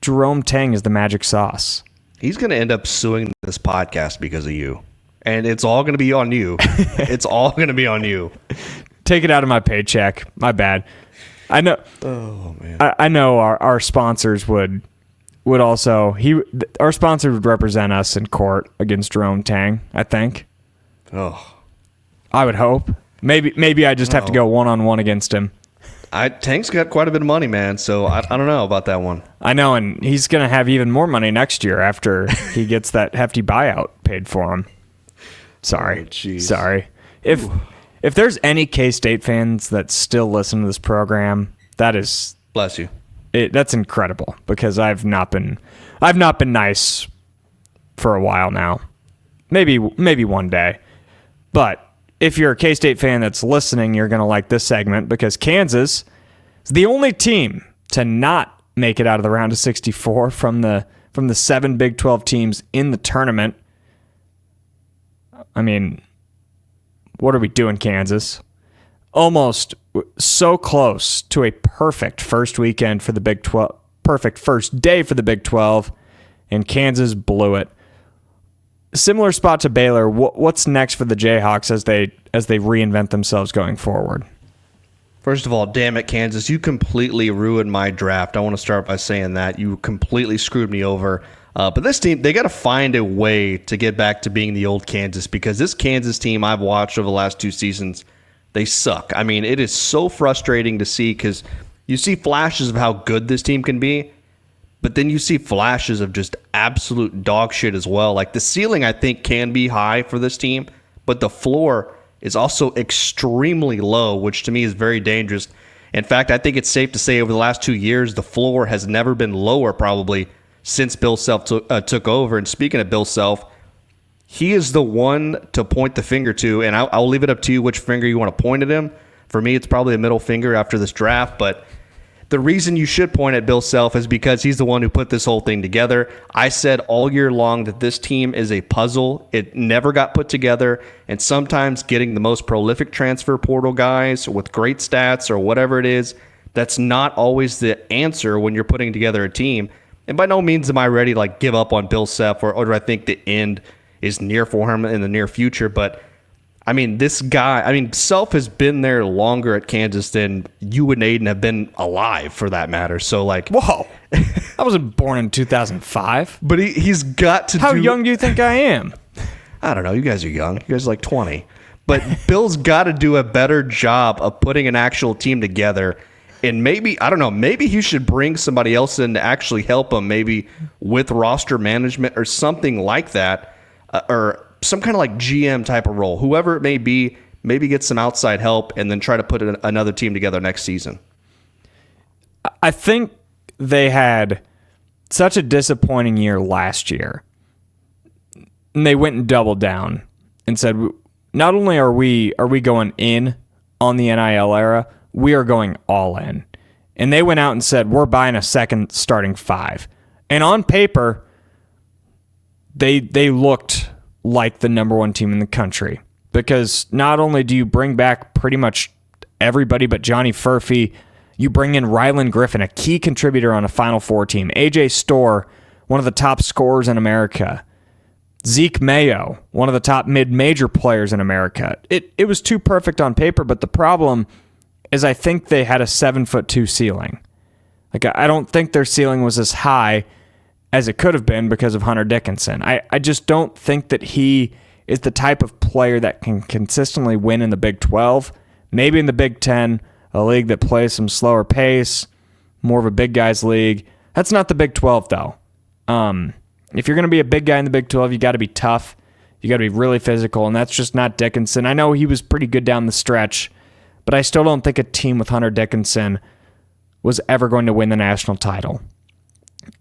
Speaker 3: Jerome Tang is the magic sauce.
Speaker 4: He's going to end up suing this podcast because of you, and it's all going to be on you. It's all going to be on you.
Speaker 3: Take it out of my paycheck. My bad. I know.
Speaker 4: Oh man.
Speaker 3: I know our sponsors would also our sponsor would represent us in court against Jerome Tang, I think.
Speaker 4: Oh,
Speaker 3: I would hope. Maybe I just have to go one-on-one against him.
Speaker 4: Tang's got quite a bit of money, man, so I don't know about that one.
Speaker 3: I know, and he's going to have even more money next year after he gets that hefty buyout paid for him. Sorry.
Speaker 4: Oh,
Speaker 3: sorry. If there's any K-State fans that still listen to this program, that is...
Speaker 4: Bless you.
Speaker 3: That's incredible, because I've not been nice for a while now. Maybe one day. But if you're a K-State fan that's listening, you're going to like this segment, because Kansas is the only team to not make it out of the round of 64 from the 7 Big 12 teams in the tournament. I mean, what are we doing, Kansas? Almost so close to a perfect first weekend for the Big 12, perfect first day for the Big 12, and Kansas blew it. Similar spot to Baylor. What's next for the Jayhawks as they reinvent themselves going forward?
Speaker 4: First of all, damn it, Kansas, you completely ruined my draft. I want to start by saying that. You completely screwed me over. But this team, they got to find a way to get back to being the old Kansas, because this Kansas team I've watched over the last 2 seasons, they suck. I mean, it is so frustrating to see, because you see flashes of how good this team can be, but then you see flashes of just absolute dog shit as well. Like, the ceiling, I think, can be high for this team, but the floor is also extremely low, which to me is very dangerous. In fact, I think it's safe to say over the last 2 years, the floor has never been lower probably since Bill Self took over. And speaking of Bill Self, he is the one to point the finger to, and I'll leave it up to you which finger you want to point at him. For me, it's probably a middle finger after this draft, but the reason you should point at Bill Self is because he's the one who put this whole thing together. I said all year long that this team is a puzzle. It never got put together, and sometimes getting the most prolific transfer portal guys with great stats or whatever it is, that's not always the answer when you're putting together a team. And by no means am I ready to like give up on Bill Self, or do I think the end is near for him in the near future. But I mean, this guy, Self has been there longer at Kansas than you and Aiden have been alive, for that matter. So, like,
Speaker 3: whoa, I wasn't born in 2005.
Speaker 4: But he's got to.
Speaker 3: How young do you think I am?
Speaker 4: I don't know. You guys are young. You guys are like 20. But Bill's got to do a better job of putting an actual team together. And maybe, I don't know, maybe he should bring somebody else in to actually help him, maybe with roster management or something like that, or some kind of like GM type of role. Whoever it may be, maybe get some outside help and then try to put another team together next season.
Speaker 3: I think they had such a disappointing year last year. And they went and doubled down and said, not only are we going in on the NIL era, we are going all in. And they went out and said, we're buying a second starting 5. And on paper, they looked like the number 1 team in the country. Because not only do you bring back pretty much everybody but Johnny Furphy, you bring in Rylan Griffin, a key contributor on a Final Four team. AJ Storr, one of the top scorers in America. Zeke Mayo, one of the top mid-major players in America. It was too perfect on paper, but the problem is I think they had a 7'2" ceiling. Like, I don't think their ceiling was as high as it could have been because of Hunter Dickinson. I just don't think that he is the type of player that can consistently win in the Big 12, maybe in the Big 10, a league that plays some slower pace, more of a big guys league. That's not the Big 12, though. If you're going to be a big guy in the Big 12, you got to be tough. You got to be really physical, and that's just not Dickinson. I know he was pretty good down the stretch, but I still don't think a team with Hunter Dickinson was ever going to win the national title.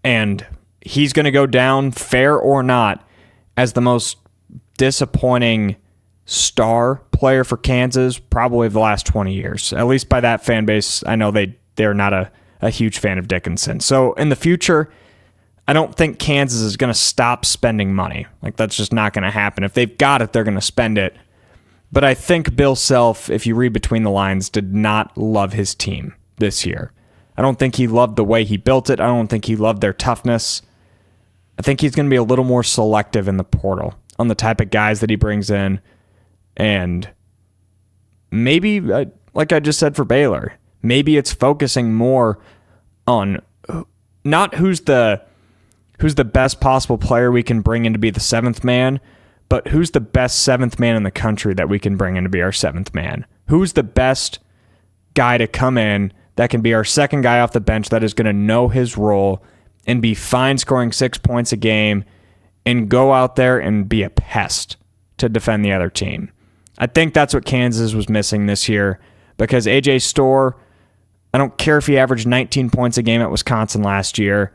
Speaker 3: And he's going to go down, fair or not, as the most disappointing star player for Kansas probably of the last 20 years. At least by that fan base, I know they're not a huge fan of Dickinson. So in the future, I don't think Kansas is going to stop spending money. Like, that's just not going to happen. If they've got it, they're going to spend it. But I think Bill Self, if you read between the lines, did not love his team this year. I don't think he loved the way he built it. I don't think he loved their toughness. I think he's going to be a little more selective in the portal on the type of guys that he brings in. And maybe, like I just said for Baylor, maybe it's focusing more on not who's the best possible player we can bring in to be the 7th man, but who's the best 7th man in the country that we can bring in to be our 7th man? Who's the best guy to come in that can be our second guy off the bench that is going to know his role and be fine scoring 6 points a game and go out there and be a pest to defend the other team? I think that's what Kansas was missing this year, because AJ Storr, I don't care if he averaged 19 points a game at Wisconsin last year,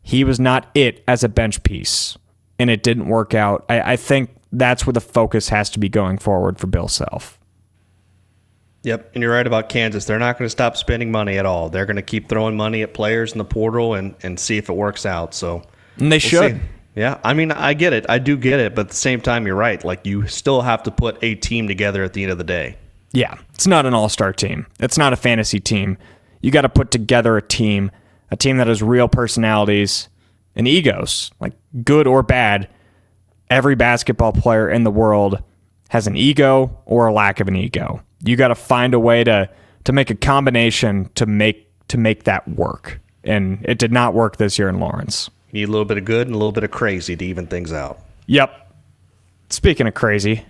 Speaker 3: he was not it as a bench piece, and it didn't work out. I think that's where the focus has to be going forward for Bill Self.
Speaker 4: Yep, and you're right about Kansas. They're not going to stop spending money at all. They're going to keep throwing money at players in the portal and see if it works out. So,
Speaker 3: and they should.
Speaker 4: See. Yeah, I mean, I get it. I do get it. But at the same time, you're right. Like, you still have to put a team together at the end of the day.
Speaker 3: Yeah, it's not an all-star team. It's not a fantasy team. You got to put together a team that has real personalities and egos, like good or bad. Every basketball player in the world has an ego or a lack of an ego. You got to find a way to make a combination to make that work. And it did not work this year in Lawrence.
Speaker 4: You need a little bit of good and a little bit of crazy to even things out.
Speaker 3: Yep. Speaking of crazy,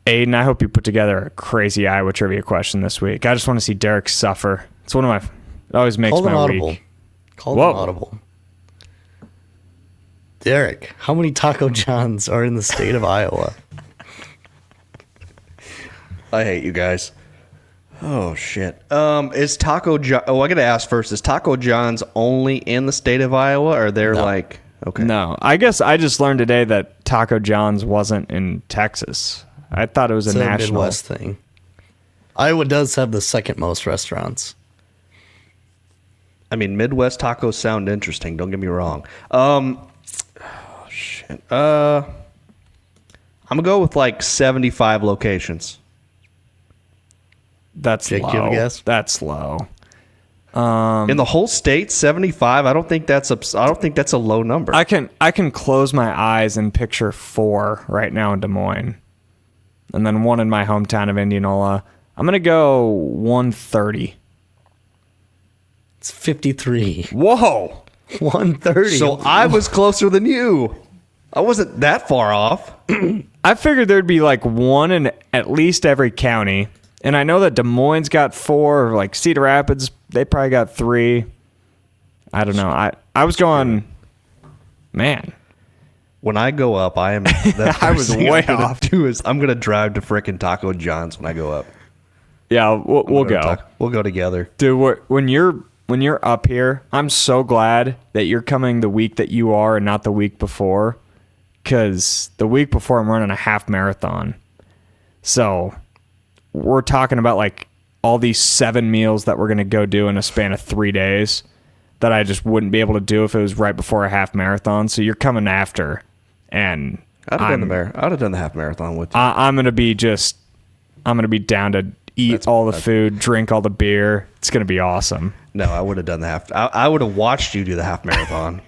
Speaker 3: Aiden, I hope you put together a crazy Iowa trivia question this week. I just want to see Derek suffer. It's one of my... It always makes my
Speaker 5: audible.
Speaker 3: week.
Speaker 5: Call them audible. Derek, how many Taco Johns are in the state of Iowa?
Speaker 4: I hate you guys. Oh, shit. Is Taco John... Oh, I got to ask first. Is Taco John's only in the state of Iowa, or they're like... Okay.
Speaker 3: No. I guess I just learned today that Taco John's wasn't in Texas. I thought it was
Speaker 5: It's
Speaker 3: a national...
Speaker 5: Midwest thing. Iowa does have the second most restaurants.
Speaker 4: I mean, Midwest tacos sound interesting. Don't get me wrong. Oh, shit. I'm going to go with like 75 locations.
Speaker 3: That's
Speaker 5: Jake,
Speaker 3: low.
Speaker 5: you have a guess?
Speaker 3: That's low.
Speaker 4: In the whole state, 75. I don't think that's a low number.
Speaker 3: I can close my eyes and picture 4 right now in Des Moines, and then 1 in my hometown of Indianola. I'm gonna go 130.
Speaker 5: It's 53.
Speaker 3: Whoa,
Speaker 5: 130.
Speaker 4: So I was closer than you. I wasn't that far off.
Speaker 3: I figured there'd be like 1 in at least every county. And I know that Des Moines got 4, like Cedar Rapids, they probably got 3. I don't know. I was going, man.
Speaker 4: When I go up, I am.
Speaker 3: I was way off.
Speaker 4: I'm gonna drive to frickin' Taco John's when I go up.
Speaker 3: Yeah, we'll go.
Speaker 4: We'll go together,
Speaker 3: dude. When you're up here, I'm so glad that you're coming the week that you are and not the week before, because the week before I'm running a half marathon, so we're talking about like all these 7 meals that we're going to go do in a span of 3 days that I just wouldn't be able to do if it was right before a half marathon. So you're coming after, and
Speaker 4: I'd have done the half marathon with you.
Speaker 3: I'm going to be down to eat all the food, drink all the beer. It's going to be awesome.
Speaker 4: No, I would have done the half. I would have watched you do the half marathon.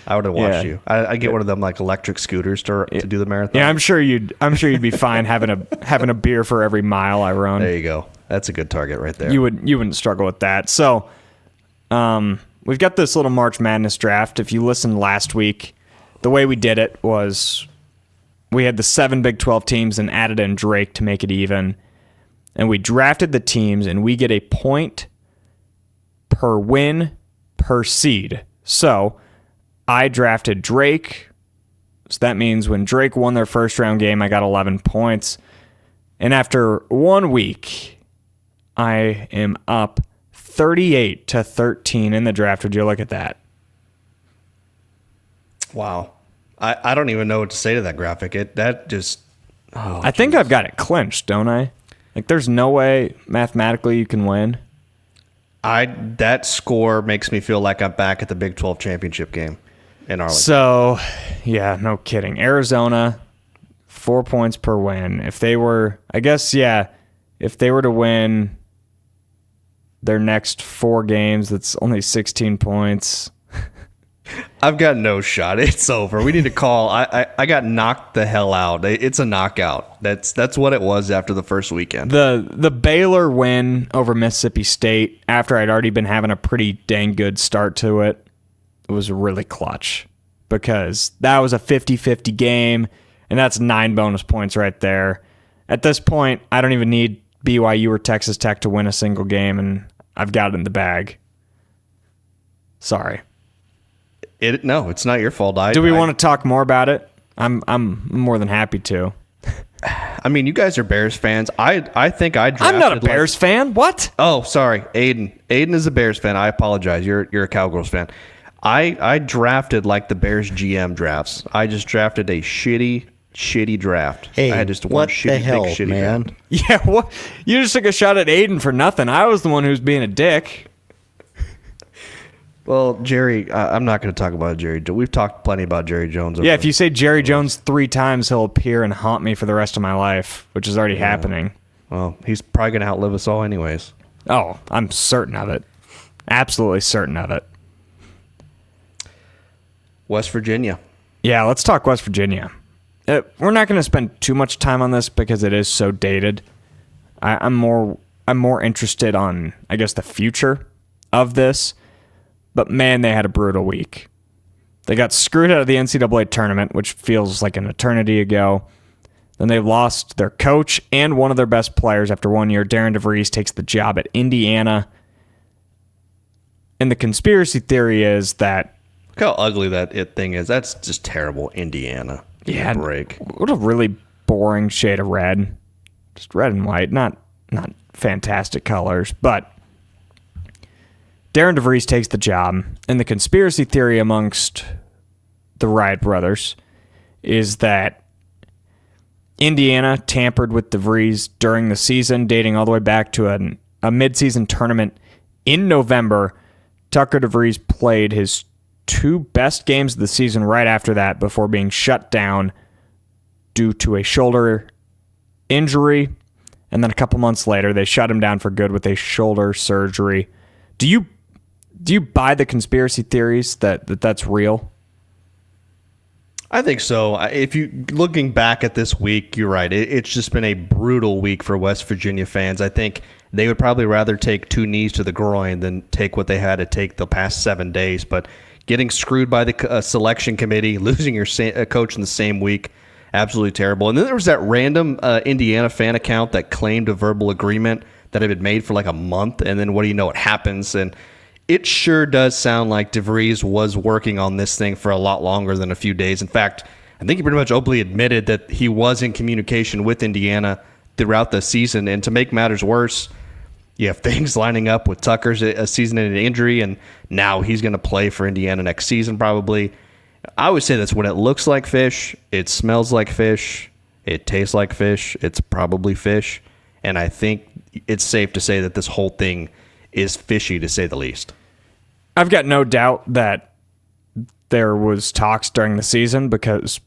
Speaker 4: I would have watched you. I get one of them like electric scooters to do the marathon.
Speaker 3: Yeah, I'm sure you'd be fine having a beer for every mile I run.
Speaker 4: There you go. That's a good target right there.
Speaker 3: You wouldn't struggle with that. So, we've got this little March Madness draft. If you listened last week, the way we did it was we had the 7 Big 12 teams and added in Drake to make it even. And we drafted the teams, and we get a point per win per seed. So I drafted Drake. So that means when Drake won their first round game, I got 11 points. And after 1 week, I am up 38-13 in the draft. Would you look at that?
Speaker 4: Wow. I don't even know what to say to that graphic.
Speaker 3: I think I've got it clinched, don't I? Like, there's no way mathematically you can win.
Speaker 4: That score makes me feel like I'm back at the Big 12 championship game in Arlington.
Speaker 3: So, yeah, no kidding. Arizona, 4 points per win. If they were to win their next 4 games, that's only 16 points.
Speaker 4: I've got no shot. It's over. We need to call. I got knocked the hell out. It's a knockout. That's what it was after the first weekend.
Speaker 3: The Baylor win over Mississippi State, after I'd already been having a pretty dang good start to it, was really clutch because that was a 50-50 game, and that's 9 bonus points right there. At this point, I don't even need BYU or Texas Tech to win a single game, and I've got it in the bag. Sorry.
Speaker 4: No, it's not your fault.
Speaker 3: Do we want to talk more about it? I'm more than happy to.
Speaker 4: I mean, you guys are Bears fans. I think I drafted.
Speaker 3: I'm not a Bears fan. What?
Speaker 4: Oh, sorry, Aiden. Aiden is a Bears fan. I apologize. You're a Cowgirls fan. I drafted like the Bears GM drafts. I just drafted a shitty draft.
Speaker 5: Hey,
Speaker 4: I had just
Speaker 5: what the hell, man?
Speaker 4: Draft.
Speaker 3: Yeah, what? You just took a shot at Aiden for nothing. I was the one who was being a dick.
Speaker 4: Well, Jerry, I'm not going to talk about Jerry. We've talked plenty about Jerry Jones.
Speaker 3: Yeah, if you say Jerry Jones 3 times, he'll appear and haunt me for the rest of my life, which is already happening.
Speaker 4: Well, he's probably going to outlive us all anyways.
Speaker 3: Oh, I'm certain of it. Absolutely certain of it.
Speaker 4: West Virginia.
Speaker 3: Yeah, let's talk West Virginia. We're not going to spend too much time on this because it is so dated. I'm more interested on, I guess, the future of this. But man, they had a brutal week. They got screwed out of the NCAA tournament, which feels like an eternity ago. Then they lost their coach and one of their best players after 1 year. Darren DeVries takes the job at Indiana. And the conspiracy theory is that...
Speaker 4: Look how ugly that thing is. That's just terrible. Indiana.
Speaker 3: Yeah,
Speaker 4: break.
Speaker 3: What a really boring shade of red. Just red and white. Not fantastic colors, but... Darren DeVries takes the job, and the conspiracy theory amongst the Wright brothers is that Indiana tampered with DeVries during the season, dating all the way back to a midseason tournament in November. Tucker DeVries played his 2 best games of the season right after that before being shut down due to a shoulder injury, and then a couple months later, they shut him down for good with a shoulder surgery. Do you buy the conspiracy theories that's real?
Speaker 4: I think so. If you looking back at this week, you're right. It's just been a brutal week for West Virginia fans. I think they would probably rather take 2 knees to the groin than take what they had to take the past 7 days. But getting screwed by the selection committee, losing your coach in the same week, absolutely terrible. And then there was that random Indiana fan account that claimed a verbal agreement that had been made for like a month, and then what do you know, it happens. And it sure does sound like DeVries was working on this thing for a lot longer than a few days. In fact, I think he pretty much openly admitted that he was in communication with Indiana throughout the season. And to make matters worse, you have things lining up with Tucker's a season-ending injury, and now he's going to play for Indiana next season probably. I would say that's when it looks like fish, it smells like fish, it tastes like fish, it's probably fish. And I think it's safe to say that this whole thing is fishy, to say the least.
Speaker 3: I've got no doubt that there was talks during the season because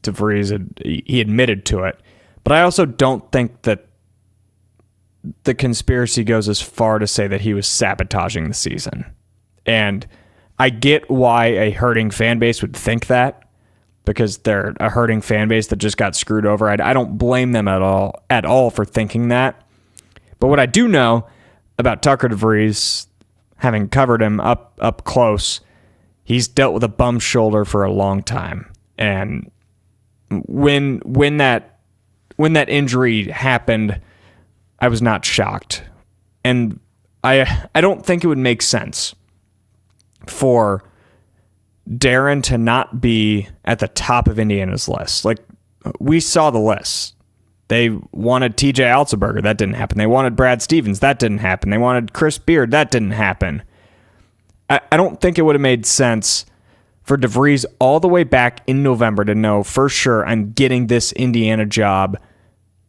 Speaker 3: DeVries he admitted to it. But I also don't think that the conspiracy goes as far to say that he was sabotaging the season. And I get why a hurting fan base would think that, because they're a hurting fan base that just got screwed over. I don't blame them at all for thinking that. But what I do know about Tucker DeVries, having covered him up close, he's dealt with a bum shoulder for a long time. And when that injury happened, I was not shocked. And I don't think it would make sense for Darren to not be at the top of Indiana's list. Like, we saw the list. They wanted TJ Altsberger. That didn't happen. They wanted Brad Stevens. That didn't happen. They wanted Chris Beard. That didn't happen. I don't think it would have made sense for DeVries all the way back in November to know for sure I'm getting this Indiana job.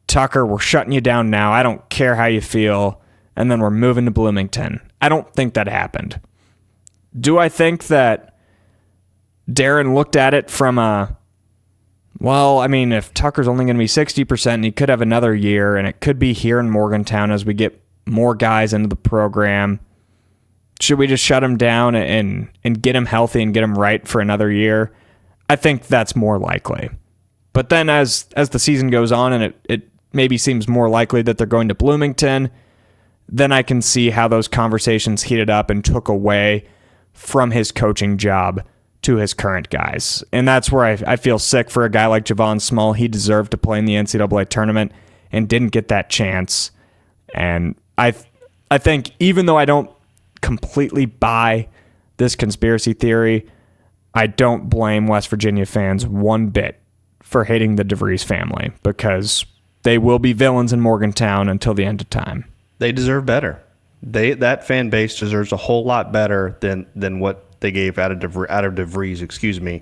Speaker 3: Tucker, we're shutting you down now. I don't care how you feel. And then we're moving to Bloomington. I don't think that happened. Do I think that Darren looked at it from if Tucker's only going to be 60% and he could have another year and it could be here in Morgantown as we get more guys into the program, should we just shut him down and get him healthy and get him right for another year? I think that's more likely. But then as the season goes on and it maybe seems more likely that they're going to Bloomington, then I can see how those conversations heated up and took away from his coaching job to his current guys. And that's where I feel sick for a guy like Javon Small. He deserved to play in the NCAA tournament and didn't get that chance. And I think even though I don't completely buy this conspiracy theory, I don't blame West Virginia fans one bit for hating the DeVries family, because they will be villains in Morgantown until the end of time.
Speaker 4: They deserve better. That fan base deserves a whole lot better than what they gave out of DeVries, excuse me.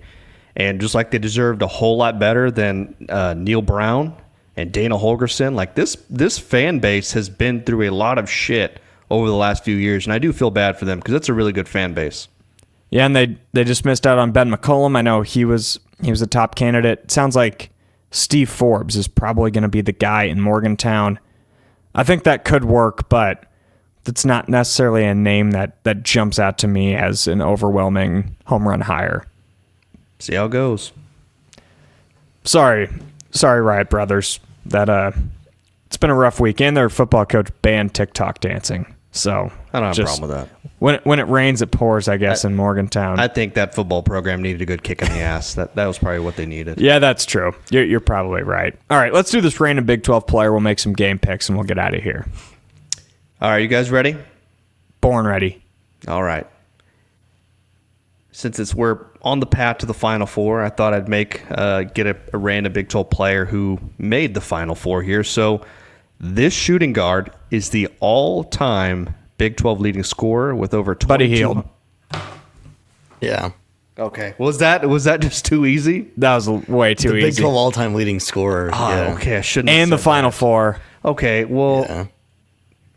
Speaker 4: And just like they deserved a whole lot better than Neil Brown and Dana Holgerson, like this fan base has been through a lot of shit over the last few years, and I do feel bad for them because it's a really good fan base.
Speaker 3: Yeah, and they just missed out on Ben McCollum. I know he was a top candidate. Sounds like Steve Forbes is probably going to be the guy in Morgantown. I think that could work, but that's not necessarily a name that jumps out to me as an overwhelming home run hire.
Speaker 4: See how it goes.
Speaker 3: Sorry, Riot Brothers. That it's been a rough week, and their football coach banned TikTok dancing. So
Speaker 4: I don't have a problem with
Speaker 3: that. When it rains, it pours, I guess, in Morgantown.
Speaker 4: I think that football program needed a good kick in the ass. That was probably what they needed.
Speaker 3: Yeah, that's true. You're probably right. All right, let's do this random Big 12 player. We'll make some game picks, and we'll get out of here.
Speaker 4: All right, you guys ready?
Speaker 3: Born ready.
Speaker 4: All right. Since we're on the path to the Final Four, I thought I'd get a random Big 12 player who made the Final Four here. So this shooting guard is the all-time Big 12 leading scorer with over 22.
Speaker 3: Buddy Hield.
Speaker 5: Yeah.
Speaker 4: Okay. Was that just too easy?
Speaker 3: That was way too
Speaker 5: The
Speaker 3: easy.
Speaker 5: Big 12 all-time leading scorer.
Speaker 4: Oh,
Speaker 5: yeah.
Speaker 4: okay. I shouldn't have
Speaker 3: And
Speaker 4: said
Speaker 3: the Final
Speaker 4: that.
Speaker 3: Four.
Speaker 4: Okay, well...
Speaker 5: Yeah.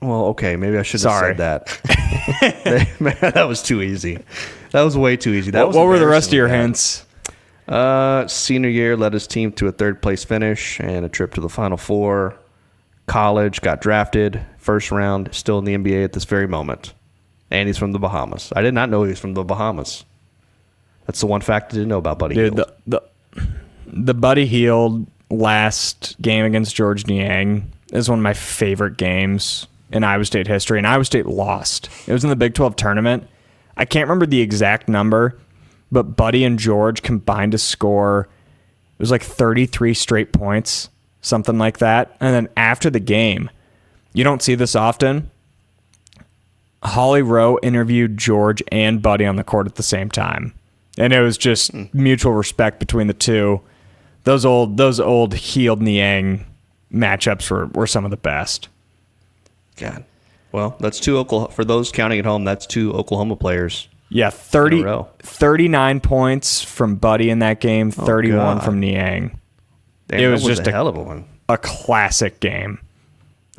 Speaker 4: Well, okay, maybe I shouldn't have said that. Man, that was too easy. That was way too easy.
Speaker 3: What were the rest of your hints?
Speaker 4: Senior year led his team to a third-place finish and a trip to the Final Four. College, got drafted, first round, still in the NBA at this very moment. And he's from the Bahamas. I did not know he was from the Bahamas. That's the one fact I didn't know about Buddy Hield.
Speaker 3: The Buddy Hield last game against George Niang is one of my favorite games in Iowa State history, and Iowa State lost. It was in the Big 12 tournament. I can't remember the exact number, but Buddy and George combined to score, it was like 33 straight points, something like that. And then after the game, you don't see this often, Holly Rowe interviewed George and Buddy on the court at the same time. And it was just mutual respect between the two. Those old Hield Niang matchups were some of the best.
Speaker 4: God. Well, that's two Oklahoma. For those counting at home, that's two Oklahoma players.
Speaker 3: Yeah, 39 points from Buddy in that game, 31 from Niang.
Speaker 4: Damn,
Speaker 3: it was
Speaker 4: that
Speaker 3: just
Speaker 4: a hell of a one.
Speaker 3: A classic game.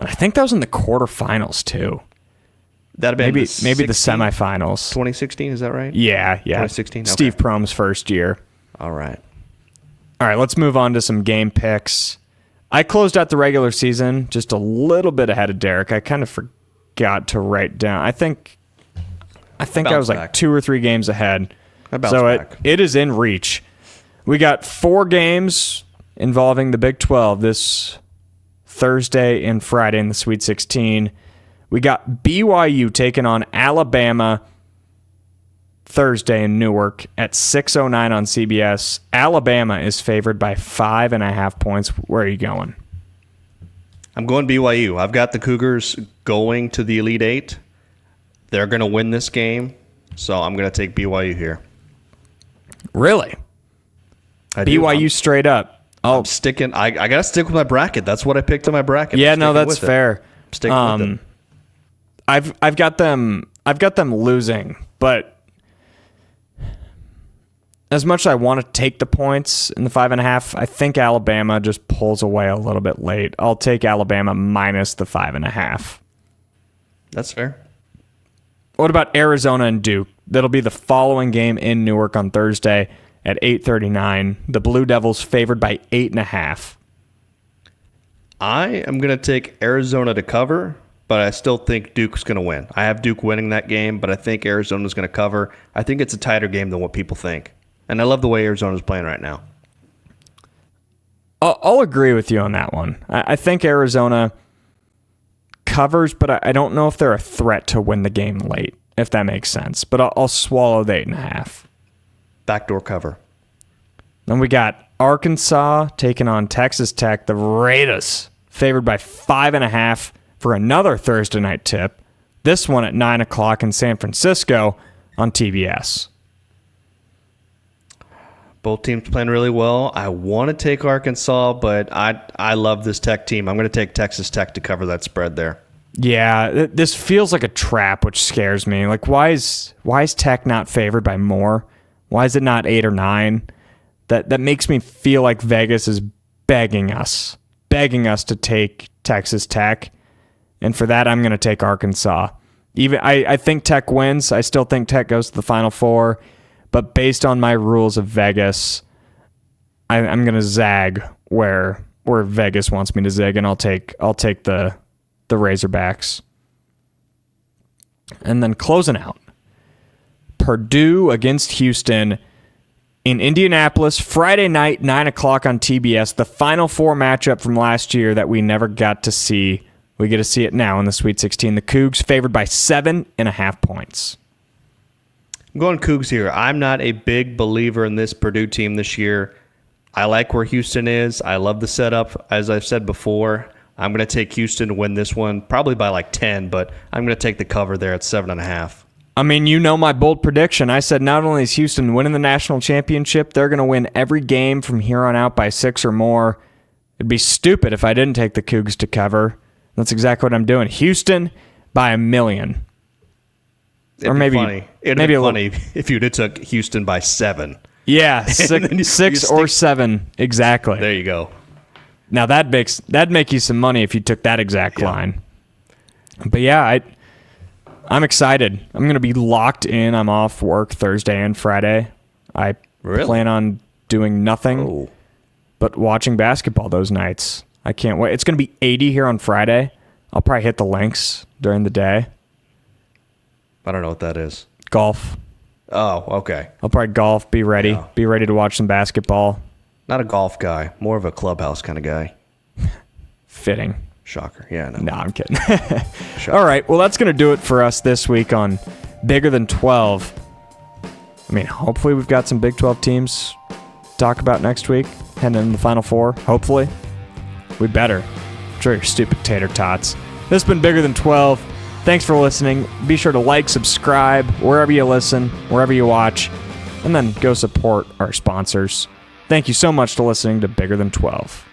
Speaker 3: I think that was in the quarterfinals too.
Speaker 4: That'd be
Speaker 3: maybe the semifinals.
Speaker 4: 2016, is that right?
Speaker 3: Yeah.
Speaker 4: 2016. Okay.
Speaker 3: Steve Prohm's first year.
Speaker 4: All right.
Speaker 3: Let's move on to some game picks. I closed out the regular season just a little bit ahead of Derek. I kind of forgot to write down. I think I was like 2 or 3 games ahead. So it is in reach. We got 4 games involving the Big 12 this Thursday and Friday in the Sweet 16. We got BYU taking on Alabama Thursday in Newark at 6:09 on CBS. Alabama is favored by 5.5 points. Where are you going?
Speaker 4: I'm going BYU. I've got the Cougars going to the Elite Eight. They're going to win this game, so I'm going to take BYU here.
Speaker 3: Really? BYU straight up.
Speaker 4: I'm sticking. I got to stick with my bracket. That's what I picked in my bracket.
Speaker 3: Yeah, no, that's fair.
Speaker 4: I'm sticking with it.
Speaker 3: I've got them losing, but as much as I want to take the points in the 5.5, I think Alabama just pulls away a little bit late. I'll take Alabama minus the 5.5.
Speaker 4: That's fair.
Speaker 3: What about Arizona and Duke? That'll be the following game in Newark on Thursday at 8:39. The Blue Devils favored by 8.5.
Speaker 4: I am going to take Arizona to cover, but I still think Duke's going to win. I have Duke winning that game, but I think Arizona's going to cover. I think it's a tighter game than what people think. And I love the way Arizona's playing right now.
Speaker 3: I'll agree with you on that one. I think Arizona covers, but I don't know if they're a threat to win the game late, if that makes sense. But I'll swallow the 8.5.
Speaker 4: Backdoor cover.
Speaker 3: Then we got Arkansas taking on Texas Tech. The Raiders favored by 5.5 for another Thursday night tip. This one at 9 o'clock in San Francisco on TBS.
Speaker 4: Both teams playing really well. I want to take Arkansas, but I love this Tech team. I'm going to take Texas Tech to cover that spread there.
Speaker 3: Yeah, this feels like a trap, which scares me. Like, why is Tech not favored by more? Why is it not 8 or 9? That makes me feel like Vegas is begging us to take Texas Tech, and for that, I'm going to take Arkansas. Even I think Tech wins. I still think Tech goes to the Final Four. But based on my rules of Vegas, I'm going to zag where Vegas wants me to zig, and I'll take the Razorbacks. And then closing out, Purdue against Houston in Indianapolis, Friday night, 9 o'clock on TBS, the Final Four matchup from last year that we never got to see. We get to see it now in the Sweet 16. The Cougs favored by 7.5 points.
Speaker 4: I'm going Cougs here. I'm not a big believer in this Purdue team this year. I like where Houston is. I love the setup. As I've said before, I'm going to take Houston to win this one, probably by like 10, but I'm going to take the cover there at 7.5.
Speaker 3: I mean, you know my bold prediction. I said not only is Houston winning the national championship, they're going to win every game from here on out by 6 or more. It'd be stupid if I didn't take the Cougs to cover. That's exactly what I'm doing. Houston by 1 million.
Speaker 4: It'd be funny. It'd be funny if you'd have took Houston by 7.
Speaker 3: Yeah, 6 or 7 exactly.
Speaker 4: There you go.
Speaker 3: Now that'd make you some money if you took that exact line. But yeah, I'm excited. I'm going to be locked in. I'm off work Thursday and Friday. I plan on doing nothing but watching basketball those nights. I can't wait. It's going to be 80 here on Friday. I'll probably hit the links during the day.
Speaker 4: I don't know what that is.
Speaker 3: Golf.
Speaker 4: Oh, okay.
Speaker 3: I'll probably golf, be ready. Yeah. Be ready to watch some basketball.
Speaker 4: Not a golf guy. More of a clubhouse kind of guy.
Speaker 3: Fitting.
Speaker 4: Shocker. Yeah,
Speaker 3: no, I'm kidding. All right, well, that's going to do it for us this week on Bigger Than 12. I mean, hopefully we've got some Big 12 teams to talk about next week, heading into the Final Four, hopefully. We better. Sure, your stupid tater tots. This has been Bigger Than 12. Thanks for listening. Be sure to like, subscribe, wherever you listen, wherever you watch, and then go support our sponsors. Thank you so much for listening to Bigger Than 12.